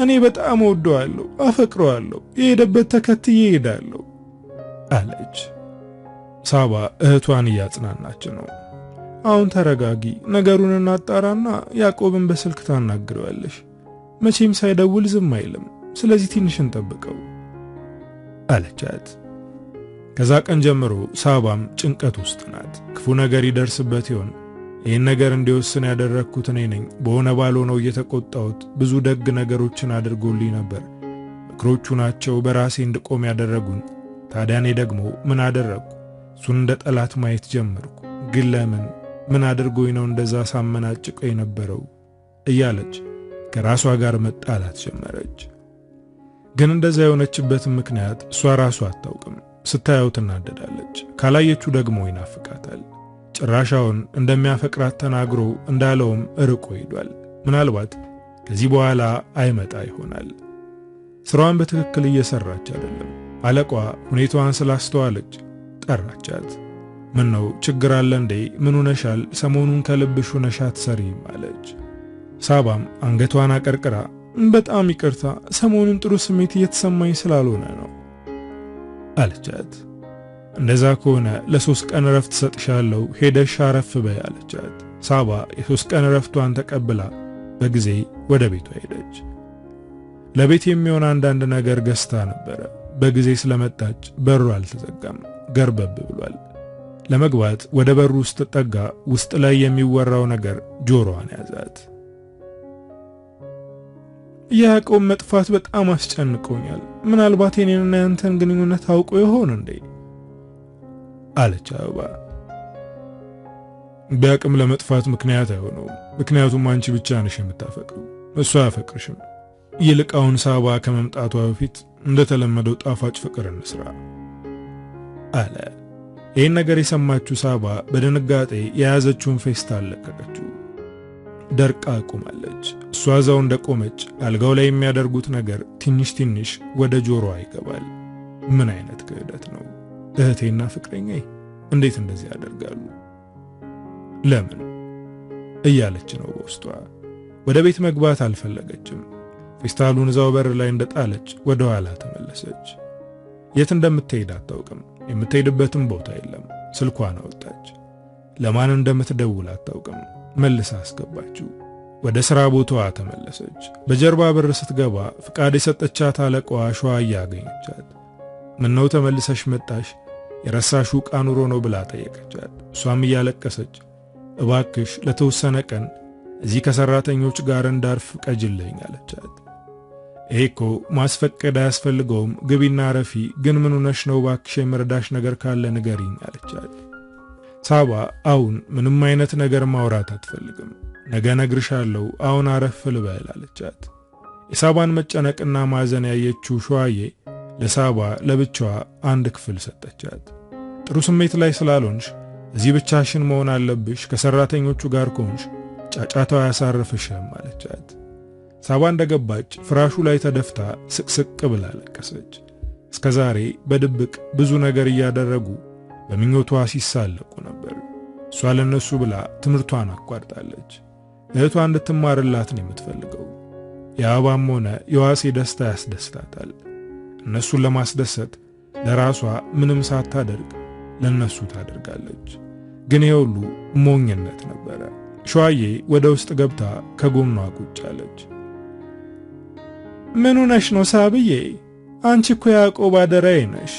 እኔ በጣም ወደዋለሁ፣ አፈቅረዋለሁ፣ የሄደበት ተከትዬ ሄዳለሁ አለች። ሳባ እህቷን እያጽናናች ነው። አሁን ተረጋጊ፣ ነገሩን እናጣራና ያዕቆብን በስልክ ታናግረዋለሽ። መቼም ሳይደውል ዝም አይልም፣ ስለዚህ ትንሽ እንጠብቀው አለቻት። ከዛ ቀን ጀምሮ ሳባም ጭንቀት ውስጥ ናት። ክፉ ነገር ይደርስበት ይሆን? ይህን ነገር እንዲወስን ያደረግኩት እኔ ነኝ። በሆነ ባልሆነው እየተቆጣሁት ብዙ ደግ ነገሮችን አድርጎልኝ ነበር። ምክሮቹ ናቸው በራሴ እንድቆም ያደረጉኝ። ታዲያ እኔ ደግሞ ምን አደረግኩ? እሱን እንደ ጠላት ማየት ጀመርኩ። ግን ለምን? ምን አድርጎኝ ነው እንደዛ ሳመናጭቀው የነበረው? እያለች ከራሷ ጋር መጣላት ጀመረች። ግን እንደዛ የሆነችበትን ምክንያት እሷ ራሷ አታውቅም። ስታየው ትናደዳለች፣ ካላየችው ደግሞ ይናፍቃታል። ጭራሻውን እንደሚያፈቅራት ተናግሮ እንዳለውም ርቆ ሄዷል። ምናልባት ከዚህ በኋላ አይመጣ ይሆናል። ስራዋን በትክክል እየሰራች አይደለም። አለቋ ሁኔታዋን ስላስተዋለች ጠራቻት። ምን ነው ችግር አለ እንዴ? ምን ሆነሻል? ሰሞኑን ከልብሽ ሆነሽ አትሰሪም አለች። ሳባም አንገቷን አቀርቅራ በጣም ይቅርታ፣ ሰሞኑን ጥሩ ስሜት እየተሰማኝ ስላልሆነ ነው አለቻት። እንደዛ ከሆነ ለ3 ቀን ረፍት ሰጥሻለሁ፣ ሄደሽ አረፍ በይ አለቻት። ሳባ የ3 ቀን ረፍቷን ተቀብላ በጊዜ ወደ ቤቷ ሄደች። ለቤት የሚሆን አንዳንድ ነገር ገዝታ ነበረ። በጊዜ ስለመጣች በሩ አልተዘጋም፣ ገርበብ ብሏል። ለመግባት ወደ በሩ ውስጥ ጠጋ። ውስጥ ላይ የሚወራው ነገር ጆሮዋን ያዛት። ያዕቆብ መጥፋት በጣም አስጨንቆኛል። ምናልባት የኔንና ያንተን ግንኙነት አውቆ ይሆን እንዴ አለች አበባ። ቢያቅም ለመጥፋት ምክንያት አይሆነውም። ምክንያቱም አንቺ ብቻ ነሽ የምታፈቅሩ፣ እሱ አያፈቅርሽም። ይልቃውን ሳባ ከመምጣቷ በፊት እንደተለመደው ጣፋጭ ፍቅር እንስራ አለ። ይህን ነገር የሰማችው ሳባ በድንጋጤ የያዘችውን ፌስታል ለቀቀችው። ደርቃ ቆማለች። እሷ እዛው እንደቆመች አልጋው ላይ የሚያደርጉት ነገር ትንሽ ትንሽ ወደ ጆሮዋ ይገባል። ምን አይነት ክህደት ነው? እህቴና ፍቅረኛዬ እንዴት እንደዚህ ያደርጋሉ? ለምን እያለች ነው በውስጧ። ወደ ቤት መግባት አልፈለገችም። ፌስታሉን እዛው በር ላይ እንደጣለች ወደ ኋላ ተመለሰች። የት እንደምትሄድ አታውቅም። የምትሄድበትም ቦታ የለም። ስልኳን አወጣች። ለማን እንደምትደውል አታውቅም። መልሳ አስገባችው። ወደ ሥራ ቦታዋ ተመለሰች። በጀርባ በር ስትገባ ፍቃድ የሰጠቻት አለቃዋ ሸዋያ አገኘቻት። ምነው ተመልሰሽ መጣሽ? የረሳሽው ዕቃ ኑሮ ነው ብላ ጠየቀቻት። እሷም እያለቀሰች እባክሽ ለተወሰነ ቀን እዚህ ከሰራተኞች ጋር እንዳርፍ ፍቀጅልኝ አለቻት። ይሄ እኮ ማስፈቀድ አያስፈልገውም፣ ግቢና ረፊ። ግን ምን ሆነሽ ነው? እባክሽ የመረዳሽ ነገር ካለ ንገሪኝ አለቻት። ሳባ አሁን ምንም አይነት ነገር ማውራት አትፈልግም። ነገ ነግርሻለሁ፣ አሁን አረፍ ልበል አለቻት። የሳባን መጨነቅና ማዘን ያየችው ሸዋዬ ለሳባ ለብቻዋ አንድ ክፍል ሰጠቻት። ጥሩ ስሜት ላይ ስላልሆንሽ እዚህ ብቻሽን መሆን አለብሽ፣ ከሰራተኞቹ ጋር ከሆንሽ ጫጫታው አያሳርፍሽም አለቻት። ሳባ እንደገባች ፍራሹ ላይ ተደፍታ ስቅስቅ ብላ ለቀሰች። እስከዛሬ በድብቅ ብዙ ነገር እያደረጉ በምኞቷ ሲሳለቁ ነበር። እሷ ለነሱ ብላ ትምህርቷን አቋርጣለች። እህቷ እንድትማርላት ነው የምትፈልገው። የአበባም ሆነ የዋሴ ደስታ ያስደስታታል። እነሱን ለማስደሰት ለራሷ ምንም ሳታደርግ ለነሱ ታደርጋለች። ግን ይሄ ሁሉ ሞኝነት ነበረ። ሸዋዬ ወደ ውስጥ ገብታ ከጎኗ ቁጭ አለች። ምን ሆነሽ ነው ሳብዬ? አንቺ እኮ ያዕቆብ አደራዬ ነሽ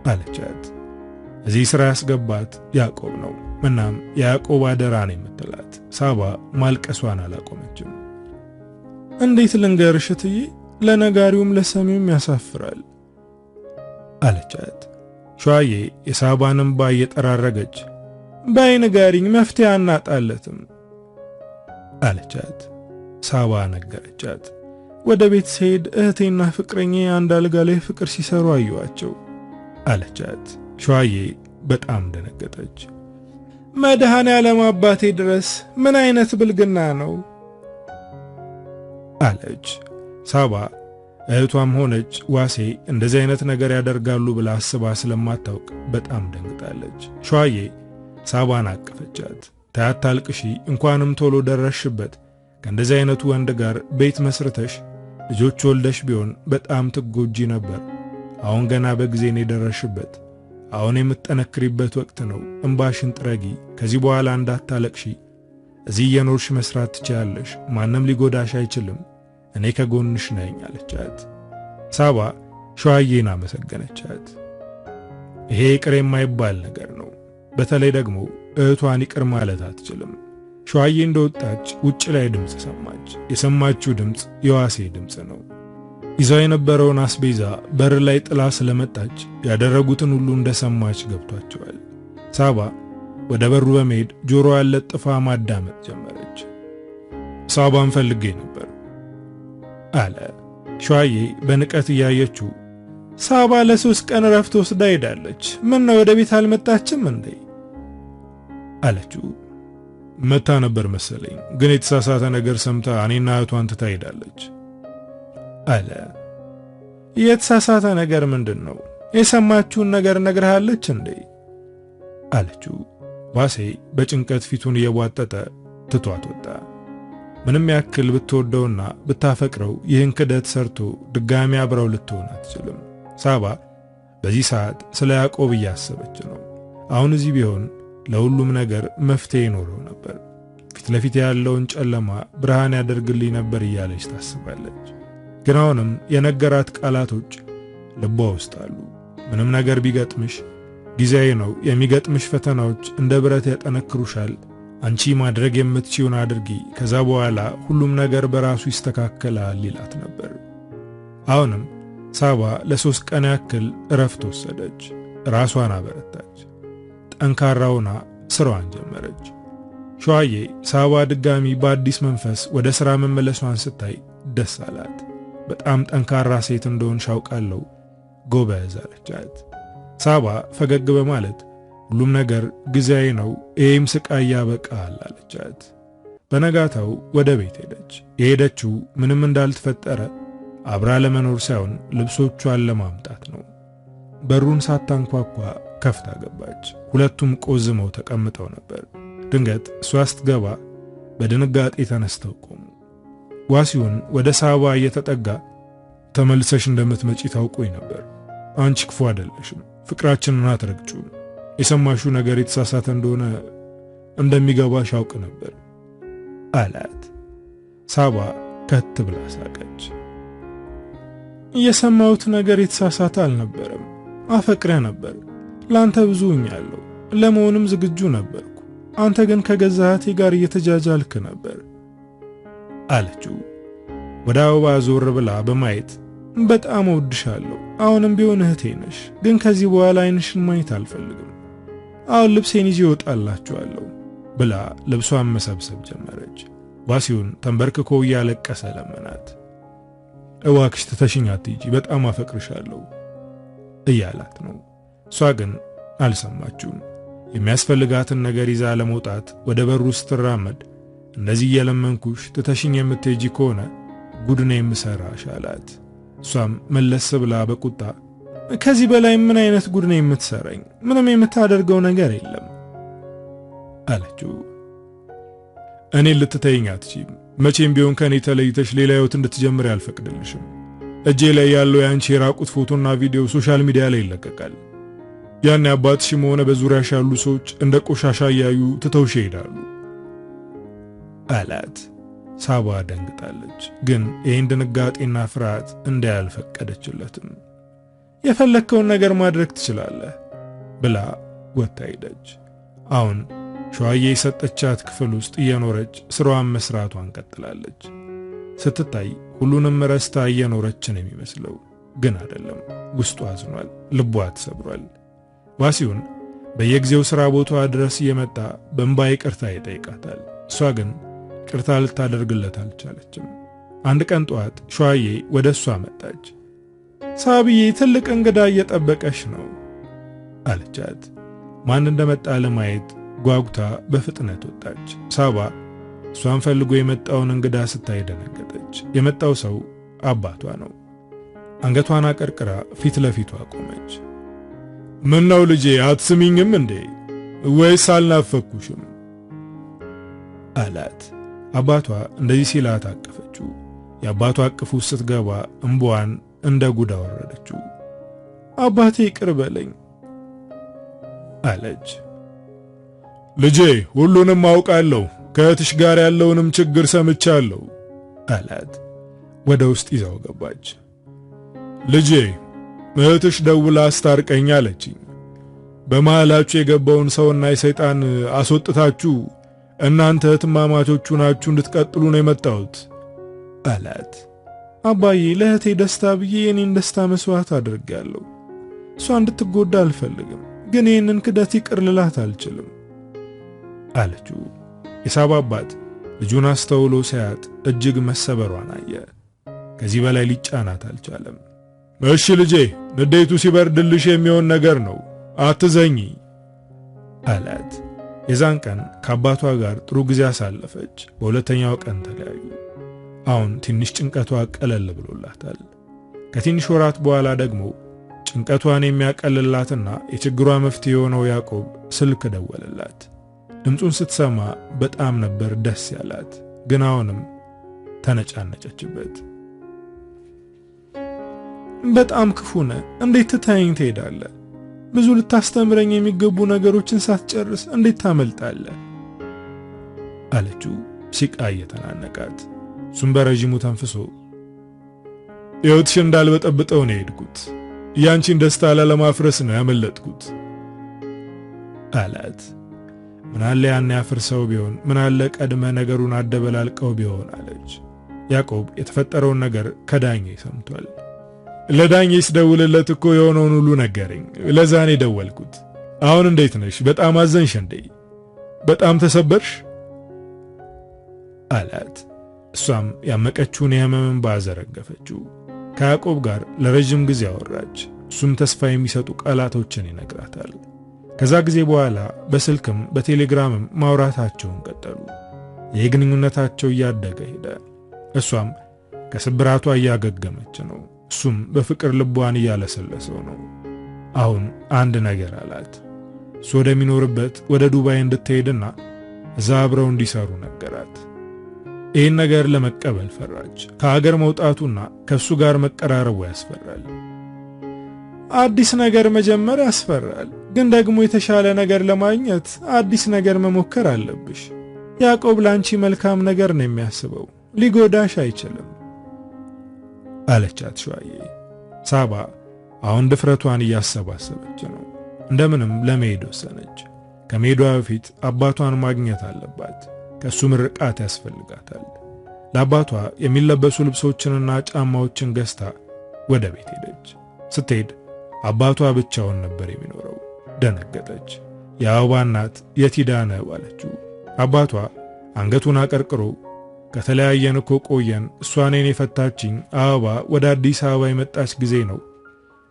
አለቻት። እዚህ ስራ ያስገባት ያዕቆብ ነው። እናም ያዕቆብ አደራ ነው የምትላት ሳባ ማልቀሷን አላቆመችም። እንዴት ልንገርሽ እትዬ፣ ለነጋሪውም ለሰሚውም ያሳፍራል አለቻት። ሸዋዬ የሳባን እንባ እየጠራረገች በይ ንገሪኝ፣ መፍትሄ አናጣለትም አለቻት። ሳባ ነገረቻት። ወደ ቤት ስሄድ እህቴና ፍቅረኛ አንድ አልጋ ላይ ፍቅር ሲሰሩ አየኋቸው አለቻት። ሸዋዬ በጣም ደነገጠች። መድኃኔዓለም አባቴ ድረስ ምን አይነት ብልግና ነው አለች። ሳባ እህቷም ሆነች ዋሴ እንደዚህ አይነት ነገር ያደርጋሉ ብላ አስባ ስለማታውቅ በጣም ደንግጣለች። ሸዋዬ ሳባን አቀፈቻት። ታያታልቅሺ፣ እንኳንም ቶሎ ደረሽበት። ከእንደዚህ አይነቱ ወንድ ጋር ቤት መስርተሽ ልጆች ወልደሽ ቢሆን በጣም ትጎጂ ነበር። አሁን ገና በጊዜ ነው የደረሽበት። አሁን የምትጠነክሪበት ወቅት ነው። እንባሽን ጥረጊ። ከዚህ በኋላ እንዳታለቅሺ። እዚህ የኖርሽ መስራት ትችያለሽ። ማንም ሊጎዳሽ አይችልም። እኔ ከጎንሽ ነኝ አለቻት። ሳባ ሸዋዬን አመሰገነቻት። ይሄ ይቅር የማይባል ነገር ነው። በተለይ ደግሞ እህቷን ይቅር ማለት አትችልም። ሸዋዬ እንደወጣች ውጭ ላይ ድምፅ ሰማች። የሰማችው ድምፅ የዋሴ ድምፅ ነው። ይዛው የነበረውን አስቤዛ በር ላይ ጥላ ስለመጣች ያደረጉትን ሁሉ እንደሰማች ገብቷቸዋል። ሳባ ወደ በሩ በመሄድ ጆሮዋን ለጥፋ ማዳመጥ ጀመረች። ሳባን ፈልጌ ነበር አለ ሸዋዬ በንቀት እያየችው። ሳባ ለ3 ቀን ረፍት ወስዳ ሄዳለች። ምን ነው ወደ ቤት አልመጣችም እንዴ አለችው። መታ ነበር መሰለኝ፣ ግን የተሳሳተ ነገር ሰምታ እኔና እህቷን ትታ ሄዳለች አለ። የተሳሳተ ነገር ምንድን ነው? የሰማችውን ነገር ነግረሃለች እንዴ አለችው። ዋሴ በጭንቀት ፊቱን እየቧጠጠ ትቷት ወጣ። ምንም ያክል ብትወደውና ብታፈቅረው ይህን ክደት ሰርቶ ድጋሚ አብረው ልትሆን አትችልም። ሳባ በዚህ ሰዓት ስለ ያዕቆብ እያሰበች ነው። አሁን እዚህ ቢሆን ለሁሉም ነገር መፍትሄ ይኖረው ነበር። ፊት ለፊት ያለውን ጨለማ ብርሃን ያደርግልኝ ነበር እያለች ታስባለች። ግን አሁንም የነገራት ቃላቶች ልቧ ውስጥ አሉ። ምንም ነገር ቢገጥምሽ ጊዜያዊ ነው። የሚገጥምሽ ፈተናዎች እንደ ብረት ያጠነክሩሻል። አንቺ ማድረግ የምትችይውን አድርጊ፣ ከዛ በኋላ ሁሉም ነገር በራሱ ይስተካከላል ይላት ነበር። አሁንም ሳባ ለ3 ቀን ያክል እረፍት ወሰደች። ራሷን አበረታች። ጠንካራውና ስራዋን ጀመረች። ሸዋዬ ሳባ ድጋሚ በአዲስ መንፈስ ወደ ሥራ መመለሷን ስታይ ደስ አላት። በጣም ጠንካራ ሴት እንደሆንሽ አውቃለሁ፣ ጎበዝ አለቻት። ሳባ ፈገግ በማለት ሁሉም ነገር ጊዜያዊ ነው፣ ይህም ስቃይ ያበቃል አለቻት። በነጋታው ወደ ቤት ሄደች። የሄደችው ምንም እንዳልተፈጠረ አብራ ለመኖር ሳይሆን ልብሶቿን ለማምጣት ነው። በሩን ሳታንኳኳ ከፍታ ገባች። ሁለቱም ቆዝመው ተቀምጠው ነበር። ድንገት እሷ ስትገባ በድንጋጤ ተነስተው ቆሙ። ዋሲውን ወደ ሳባ እየተጠጋ ተመልሰሽ እንደምትመጪ ታውቆኝ ነበር። አንቺ ክፉ አይደለሽም፣ ፍቅራችንን አትረግጩም። የሰማሽው ነገር የተሳሳተ እንደሆነ እንደሚገባሽ አውቅ ነበር አላት። ሳባ ከት ብላ ሳቀች። የሰማሁት ነገር የተሳሳተ አልነበረም። አፈቅረህ ነበር። ላንተ ብዙ ሆኛለሁ፣ ለመሆንም ዝግጁ ነበርኩ። አንተ ግን ከገዛሃቴ ጋር እየተጃጃልክ ነበር አለችው። ወደ አበባ ዞር ብላ በማየት በጣም እወድሻለሁ፣ አሁንም ቢሆን እህቴ ነሽ፣ ግን ከዚህ በኋላ ዓይንሽን ማየት አልፈልግም። አሁን ልብሴን ይዤ እወጣላችኋለሁ ብላ ልብሷን መሰብሰብ ጀመረች። ዋሲውን ተንበርክኮ እያለቀሰ ለመናት። እባክሽ ትተሽኝ አትሂጂ፣ በጣም አፈቅርሻለሁ እያላት ነው። እሷ ግን አልሰማችውም። የሚያስፈልጋትን ነገር ይዛ ለመውጣት ወደ በሩ ስትራመድ እንደዚህ የለመንኩሽ ትተሽኝ የምትሄጂ ከሆነ ጉድ ነው የምሰራሽ አላት። እሷም መለስ ብላ በቁጣ ከዚህ በላይ ምን አይነት ጉድ ነው የምትሰራኝ? ምንም የምታደርገው ነገር የለም አለችው። እኔ ልትተይኝ አትችይም። መቼም ቢሆን ከኔ ተለይተሽ ሌላ ህይወት እንድትጀምር አልፈቅድልሽም። እጄ ላይ ያለው የአንቺ የራቁት ፎቶና ቪዲዮ ሶሻል ሚዲያ ላይ ይለቀቃል። ያን አባትሽም ሆነ በዙሪያሽ ያሉ ሰዎች እንደ ቆሻሻ እያዩ ትተውሽ ይሄዳሉ አላት። ሳባ ደንግጣለች፣ ግን ይህን ድንጋጤና ፍርሃት እንዳያልፈቀደችለትም። የፈለከውን ነገር ማድረግ ትችላለህ ብላ ወጥታ ሄደች። አሁን ሸዋዬ የሰጠቻት ክፍል ውስጥ እየኖረች ስራዋን መስራቷን ቀጥላለች። ስትታይ ሁሉንም ረስታ እየኖረች ነው የሚመስለው፣ ግን አይደለም። ውስጧ አዝኗል፣ ልቧ ተሰብሯል። ዋሲውን በየጊዜው ስራ ቦታዋ ድረስ እየመጣ በእንባ ይቅርታ ይጠይቃታል። እሷ ግን ይቅርታ ልታደርግለት አልቻለችም። አንድ ቀን ጠዋት ሸዋዬ ወደ እሷ መጣች። ሳብዬ ትልቅ እንግዳ እየጠበቀሽ ነው አለቻት። ማን እንደመጣ ለማየት ጓጉታ በፍጥነት ወጣች። ሳባ እሷን ፈልጎ የመጣውን እንግዳ ስታይ ደነገጠች። የመጣው ሰው አባቷ ነው። አንገቷን አቀርቅራ ፊት ለፊቷ ቆመች። ምን ነው ልጄ አትስሚኝም እንዴ? ወይስ አልናፈኩሽም አላት። አባቷ እንደዚህ ሲላት አቀፈችው። የአባቷ አቅፉ ስትገባ እንባዋን እንደ ጉድ አወረደችው። አባቴ ይቅር በለኝ አለች። ልጄ ሁሉንም አውቃለሁ፣ ከእህትሽ ጋር ያለውንም ችግር ሰምቻለሁ አላት። ወደ ውስጥ ይዛው ገባች። ልጄ እህትሽ ደውላ አስታርቀኝ አለችኝ። በመሃላችሁ የገባውን ሰውና የሰይጣን አስወጥታችሁ እናንተ እህትማማቾቹ ናችሁ እንድትቀጥሉ ነው የመጣሁት አላት። አባዬ ለእህቴ ደስታ ብዬ የኔን ደስታ መስዋዕት አድርጌያለሁ። እሷ እንድትጎዳ አልፈልግም፣ ግን ይህንን ክደት ይቅር ልላት አልችልም አለችው። የሳባ አባት ልጁን አስተውሎ ሲያት እጅግ መሰበሯን አየ። ከዚህ በላይ ሊጫናት አልቻለም። እሺ ልጄ፣ ንዴቱ ሲበርድልሽ የሚሆን ነገር ነው፣ አትዘኚ አላት። የዛን ቀን ከአባቷ ጋር ጥሩ ጊዜ አሳለፈች። በሁለተኛው ቀን ተለያዩ። አሁን ትንሽ ጭንቀቷ ቀለል ብሎላታል። ከትንሽ ወራት በኋላ ደግሞ ጭንቀቷን የሚያቀልላትና የችግሯ መፍትሄ የሆነው ያዕቆብ ስልክ ደወለላት። ድምፁን ስትሰማ በጣም ነበር ደስ ያላት፣ ግን አሁንም ተነጫነጨችበት። በጣም ክፉ ነህ፣ እንዴት ትተኸኝ ትሄዳለህ? ብዙ ልታስተምረኝ የሚገቡ ነገሮችን ሳትጨርስ እንዴት ታመልጣለህ? አለችው ሲቃ እየተናነቃት። እሱም በረዥሙ ተንፍሶ ሕይወትሽን እንዳልበጠብጠው ነው የሄድኩት፣ ያንቺን ደስታ ላለማፍረስ ነው ያመለጥኩት አላት። ምናለ ያን ያፍርሰው ቢሆን፣ ምናለ ቀድመ ነገሩን አደበላልቀው ቢሆን አለች። ያዕቆብ የተፈጠረውን ነገር ከዳኜ ሰምቷል። ለዳኜ ስደውልለት እኮ የሆነውን ሁሉ ነገረኝ። ለዛ ነው የደወልኩት። አሁን እንዴት ነሽ? በጣም አዘንሽ እንዴ? በጣም ተሰበርሽ? አላት። እሷም ያመቀችውን የህመም እንባ ዘረገፈችው። ከያዕቆብ ጋር ለረጅም ጊዜ አወራች። እሱም ተስፋ የሚሰጡ ቃላቶችን ይነግራታል። ከዛ ጊዜ በኋላ በስልክም በቴሌግራምም ማውራታቸውን ቀጠሉ። የግንኙነታቸው እያደገ ሄደ። እሷም ከስብራቷ እያገገመች ነው። እሱም በፍቅር ልቧን እያለሰለሰው ነው። አሁን አንድ ነገር አላት። እሱ ወደሚኖርበት ወደ ዱባይ እንድትሄድና እዛ አብረው እንዲሰሩ ነገራት። ይህን ነገር ለመቀበል ፈራች። ከሀገር መውጣቱና ከእሱ ጋር መቀራረቡ ያስፈራል። አዲስ ነገር መጀመር ያስፈራል፣ ግን ደግሞ የተሻለ ነገር ለማግኘት አዲስ ነገር መሞከር አለብሽ። ያዕቆብ ላንቺ መልካም ነገር ነው የሚያስበው፣ ሊጎዳሽ አይችልም አለቻት ሸዋዬ። ሳባ አሁን ድፍረቷን እያሰባሰበች ነው። እንደምንም ለመሄድ ወሰነች። ከመሄዷ በፊት አባቷን ማግኘት አለባት። ከሱ ምርቃት ያስፈልጋታል። ለአባቷ የሚለበሱ ልብሶችንና ጫማዎችን ገዝታ ወደ ቤት ሄደች። ስትሄድ አባቷ ብቻውን ነበር የሚኖረው። ደነገጠች። የአበባ እናት የት ሄዳ ነው አለችው። አባቷ አንገቱን አቀርቅሮ ከተለያየን እኮ ቆየን፣ እሷ እኔን የፈታችኝ አበባ ወደ አዲስ አበባ የመጣች ጊዜ ነው።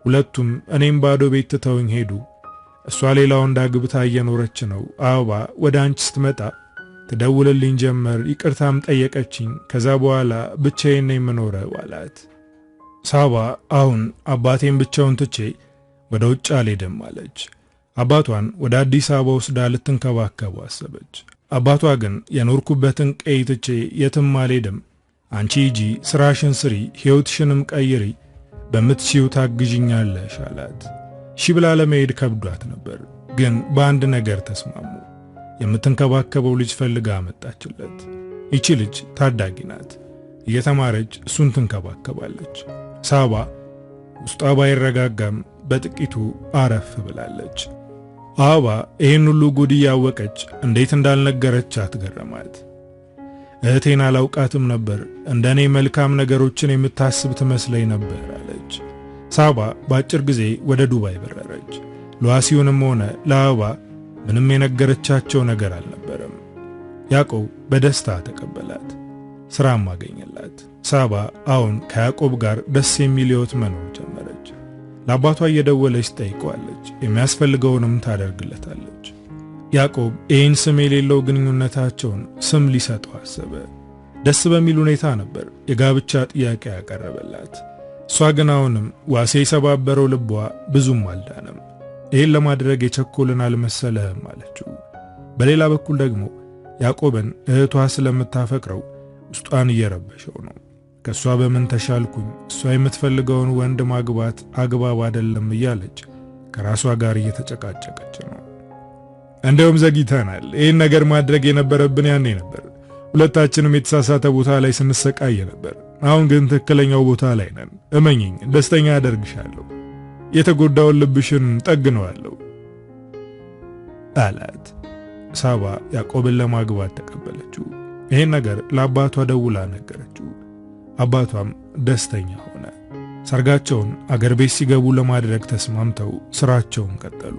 ሁለቱም እኔም ባዶ ቤት ትተውኝ ሄዱ። እሷ ሌላ ወንድ አግብታ እየኖረች ነው። አበባ ወደ አንቺ ስትመጣ ትደውልልኝ ጀመር፣ ይቅርታም ጠየቀችኝ። ከዛ በኋላ ብቻዬን ነኝ የምኖረው አላት። ሳባ አሁን አባቴን ብቻውን ትቼ ወደ ውጭ አልሄድም አለች። አባቷን ወደ አዲስ አበባ ወስዳ ልትንከባከቡ አሰበች። አባቷ ግን የኖርኩበትን ቀይ ትቼ የትም አልሄድም፣ አንቺ ሂጂ፣ ስራሽን ስሪ፣ ሕይወትሽንም ቀይሪ፣ በምትችይው ታግዥኛለሽ አላት። ሺ ብላ ለመሄድ ከብዷት ነበር፣ ግን በአንድ ነገር ተስማሙ። የምትንከባከበው ልጅ ፈልጋ አመጣችለት። ይቺ ልጅ ታዳጊ ናት፣ እየተማረች እሱን ትንከባከባለች። ሳባ ውስጧ ባይረጋጋም በጥቂቱ አረፍ ብላለች። አበባ ይህን ሁሉ ጉድ እያወቀች እንዴት እንዳልነገረቻት ገረማት። እህቴን አላውቃትም ነበር፣ እንደኔ መልካም ነገሮችን የምታስብ ትመስለኝ ነበር አለች። ሳባ በአጭር ጊዜ ወደ ዱባይ በረረች። ለዋሲውንም ሆነ ለአበባ ምንም የነገረቻቸው ነገር አልነበረም። ያዕቆብ በደስታ ተቀበላት፣ ስራም አገኘላት። ሳባ አሁን ከያዕቆብ ጋር ደስ የሚል ሕይወት መኖር ጀመረች። ለአባቷ እየደወለች ጠይቀዋለች፣ የሚያስፈልገውንም ታደርግለታለች። ያዕቆብ ይህን ስም የሌለው ግንኙነታቸውን ስም ሊሰጠው አሰበ። ደስ በሚል ሁኔታ ነበር የጋብቻ ጥያቄ ያቀረበላት። እሷ ግን አሁንም ዋሴ የሰባበረው ልቧ ብዙም አልዳነም። ይህን ለማድረግ የቸኮልን አልመሰለህም አለችው። በሌላ በኩል ደግሞ ያዕቆብን እህቷ ስለምታፈቅረው ውስጧን እየረበሸው ነው። ከእሷ በምን ተሻልኩኝ፣ እሷ የምትፈልገውን ወንድ ማግባት አግባብ አይደለም እያለች ከራሷ ጋር እየተጨቃጨቀች ነው። እንደውም ዘግይተናል፣ ይህን ነገር ማድረግ የነበረብን ያኔ ነበር። ሁለታችንም የተሳሳተ ቦታ ላይ ስንሰቃየ ነበር። አሁን ግን ትክክለኛው ቦታ ላይ ነን። እመኝኝ፣ ደስተኛ አደርግሻለሁ፣ የተጎዳውን ልብሽን ጠግነዋለሁ አላት። ሳባ ያዕቆብን ለማግባት ተቀበለችው። ይህን ነገር ለአባቷ ደውላ ነገረችው። አባቷም ደስተኛ ሆነ። ሰርጋቸውን አገር ቤት ሲገቡ ለማድረግ ተስማምተው ስራቸውን ቀጠሉ።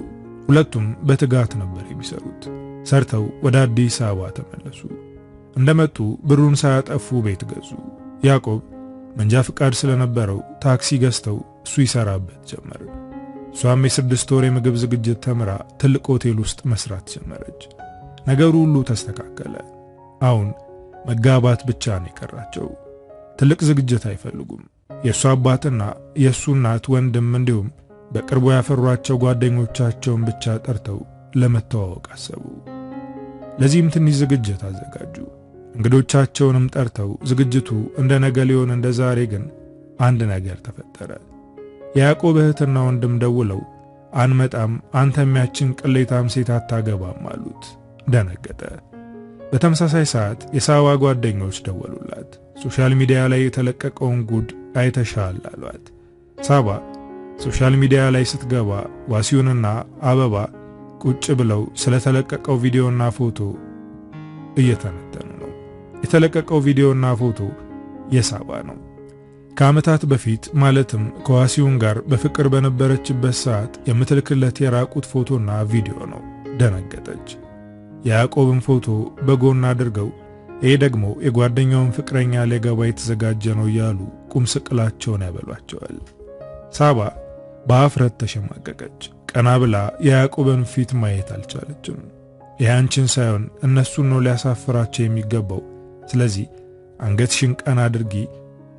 ሁለቱም በትጋት ነበር የሚሰሩት። ሰርተው ወደ አዲስ አበባ ተመለሱ። እንደመጡ ብሩን ሳያጠፉ ቤት ገዙ። ያዕቆብ መንጃ ፍቃድ ስለነበረው ታክሲ ገዝተው እሱ ይሰራበት ጀመረ። እሷም የ6 ወር የምግብ ዝግጅት ተምራ ትልቅ ሆቴል ውስጥ መስራት ጀመረች። ነገሩ ሁሉ ተስተካከለ። አሁን መጋባት ብቻ ነው የቀራቸው። ትልቅ ዝግጅት አይፈልጉም። የእሱ አባትና የእሱ እናት ወንድም እንዲሁም በቅርቡ ያፈሯቸው ጓደኞቻቸውን ብቻ ጠርተው ለመተዋወቅ አሰቡ። ለዚህም ትንሽ ዝግጅት አዘጋጁ። እንግዶቻቸውንም ጠርተው ዝግጅቱ እንደ ነገ ሊሆን እንደ ዛሬ ግን አንድ ነገር ተፈጠረ። የያዕቆብ እህትና ወንድም ደውለው አንመጣም፣ አንተም ያችን ቅሌታም ሴት አታገባም አሉት። ደነገጠ። በተመሳሳይ ሰዓት የሳባ ጓደኞች ደወሉላት። ሶሻል ሚዲያ ላይ የተለቀቀውን ጉድ አይተሻል አሏት። ሳባ ሶሻል ሚዲያ ላይ ስትገባ ዋሲውንና አበባ ቁጭ ብለው ስለተለቀቀው ቪዲዮና ፎቶ እየተነተኑ ነው። የተለቀቀው ቪዲዮና ፎቶ የሳባ ነው። ከዓመታት በፊት ማለትም ከዋሲውን ጋር በፍቅር በነበረችበት ሰዓት የምትልክለት የራቁት ፎቶና ቪዲዮ ነው። ደነገጠች። የያዕቆብን ፎቶ በጎን አድርገው ይሄ ደግሞ የጓደኛውን ፍቅረኛ ሊገባ የተዘጋጀ ነው እያሉ ቁም ስቅላቸውን ያበሏቸዋል። ሳባ በአፍረት ተሸማቀቀች። ቀና ብላ የያዕቆብን ፊት ማየት አልቻለችም። ያንቺን ሳይሆን እነሱን ነው ሊያሳፍራቸው የሚገባው። ስለዚህ አንገትሽን ቀና አድርጊ፣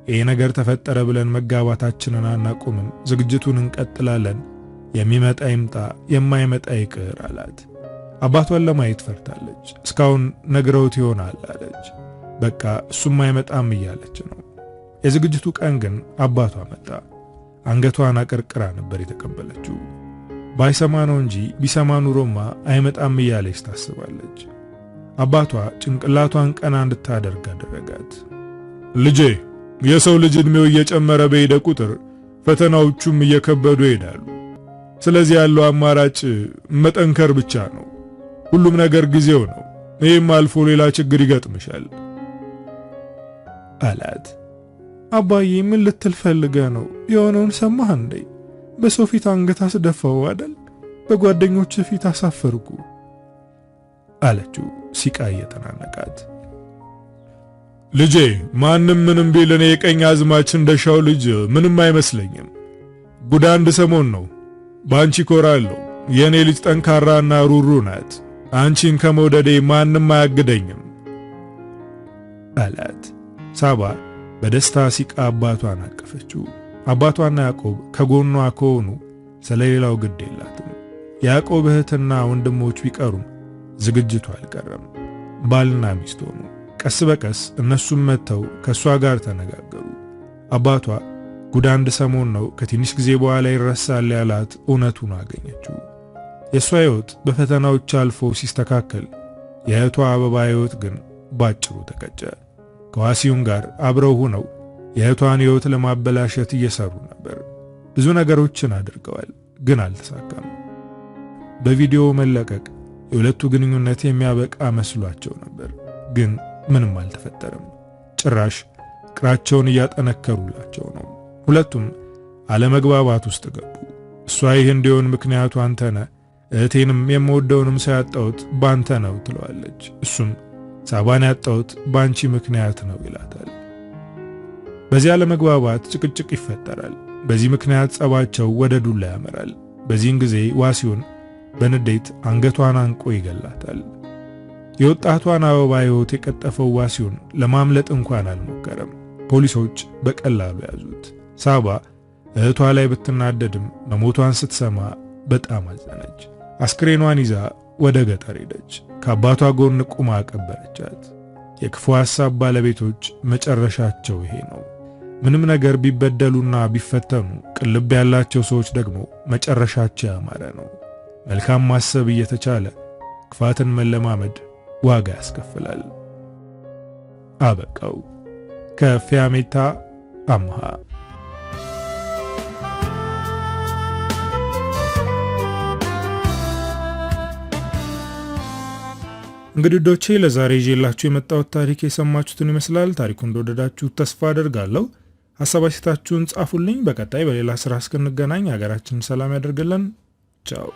ይሄ ነገር ተፈጠረ ብለን መጋባታችንን አናቆምም፣ ዝግጅቱን እንቀጥላለን፣ የሚመጣ ይምጣ፣ የማይመጣ ይቅር አላት። አባቷን ለማየት ፈርታለች። እስካሁን ነግረውት ይሆናል አለች። በቃ እሱም አይመጣም እያለች ነው። የዝግጅቱ ቀን ግን አባቷ መጣ። አንገቷን አቀርቅራ ነበር የተቀበለችው። ባይሰማ ነው እንጂ ቢሰማ ኑሮማ አይመጣም እያለች ታስባለች። አባቷ ጭንቅላቷን ቀና እንድታደርግ አደረጋት። ልጄ፣ የሰው ልጅ ዕድሜው እየጨመረ በሄደ ቁጥር ፈተናዎቹም እየከበዱ ይሄዳሉ። ስለዚህ ያለው አማራጭ መጠንከር ብቻ ነው። ሁሉም ነገር ጊዜው ነው። ይህም አልፎ ሌላ ችግር ይገጥምሻል አላት። አባዬ ምን ልትል ፈልገህ ነው? የሆነውን ሰማህ እንዴ? በሰው ፊት አንገት አስደፋው አይደል? በጓደኞች ፊት አሳፈርኩ አለችው ሲቃ እየተናነቃት። ልጄ፣ ማንም ምንም ቢል እኔ የቀኝ አዝማች እንደሻው ልጅ ምንም አይመስለኝም። ጉድ አንድ ሰሞን ነው። ባንቺ ኮራለሁ። የኔ ልጅ ጠንካራና ሩሩ ናት። አንቺን ከመውደዴ ማንም አያግደኝም አላት። ሳባ በደስታ ሲቃ አባቷን አቀፈችው። አባቷና ያዕቆብ ከጎኗ ከሆኑ ስለሌላው ግድ የላትም። ያዕቆብ እህትና ወንድሞች ቢቀሩም ዝግጅቱ አልቀረም። ባልና ሚስት ሆኑ። ቀስ በቀስ እነሱም መጥተው ከሷ ጋር ተነጋገሩ። አባቷ ጉድ አንድ ሰሞን ነው ከትንሽ ጊዜ በኋላ ይረሳል ያላት እውነቱን አገኘችው። የሷ ሕይወት በፈተናዎች አልፎ ሲስተካከል የእህቷ አበባ ሕይወት ግን ባጭሩ ተቀጨ። ከዋሲውን ጋር አብረው ሆነው የእህቷን ሕይወት ለማበላሸት እየሰሩ ነበር። ብዙ ነገሮችን አድርገዋል፣ ግን አልተሳካም። በቪዲዮ መለቀቅ የሁለቱ ግንኙነት የሚያበቃ መስሏቸው ነበር፣ ግን ምንም አልተፈጠረም። ጭራሽ ፍቅራቸውን እያጠነከሩላቸው ነው። ሁለቱም አለመግባባት ውስጥ ገቡ። እሷ ይህ እንዲሆን ምክንያቱ አንተ ነህ፣ እህቴንም የምወደውንም ሳያጣሁት ባንተ ነው ትለዋለች። እሱም ሳባን ያጣሁት ባንቺ ምክንያት ነው ይላታል። በዚህ አለመግባባት ጭቅጭቅ ይፈጠራል። በዚህ ምክንያት ጸባቸው ወደ ዱላ ያመራል። በዚህን ጊዜ ዋሲውን በንዴት አንገቷን አንቆ ይገላታል። የወጣቷን አበባ ሕይወት የቀጠፈው ዋሲውን ለማምለጥ እንኳን አልሞከረም። ፖሊሶች በቀላሉ ያዙት። ሳባ እህቷ ላይ ብትናደድም መሞቷን ስትሰማ በጣም አዘነች። አስክሬኗን ይዛ ወደ ገጠር ሄደች። ከአባቷ ጎን ቁማ ቀበረቻት። የክፉ ሐሳብ ባለቤቶች መጨረሻቸው ይሄ ነው። ምንም ነገር ቢበደሉና ቢፈተኑ ቅልብ ያላቸው ሰዎች ደግሞ መጨረሻቸው ያማረ ነው። መልካም ማሰብ እየተቻለ ክፋትን መለማመድ ዋጋ ያስከፍላል። አበቃው። ከፊያሜታ አምሃ። እንግዲህ ዶቼ ለዛሬ ይዤላችሁ የመጣሁት ታሪክ የሰማችሁትን ይመስላል። ታሪኩን እንደወደዳችሁት ተስፋ አደርጋለሁ። ሐሳብ አስተያየታችሁን ጻፉልኝ። በቀጣይ በሌላ ስራ እስክንገናኝ ሀገራችንን ሰላም ያደርግልን። ቻው።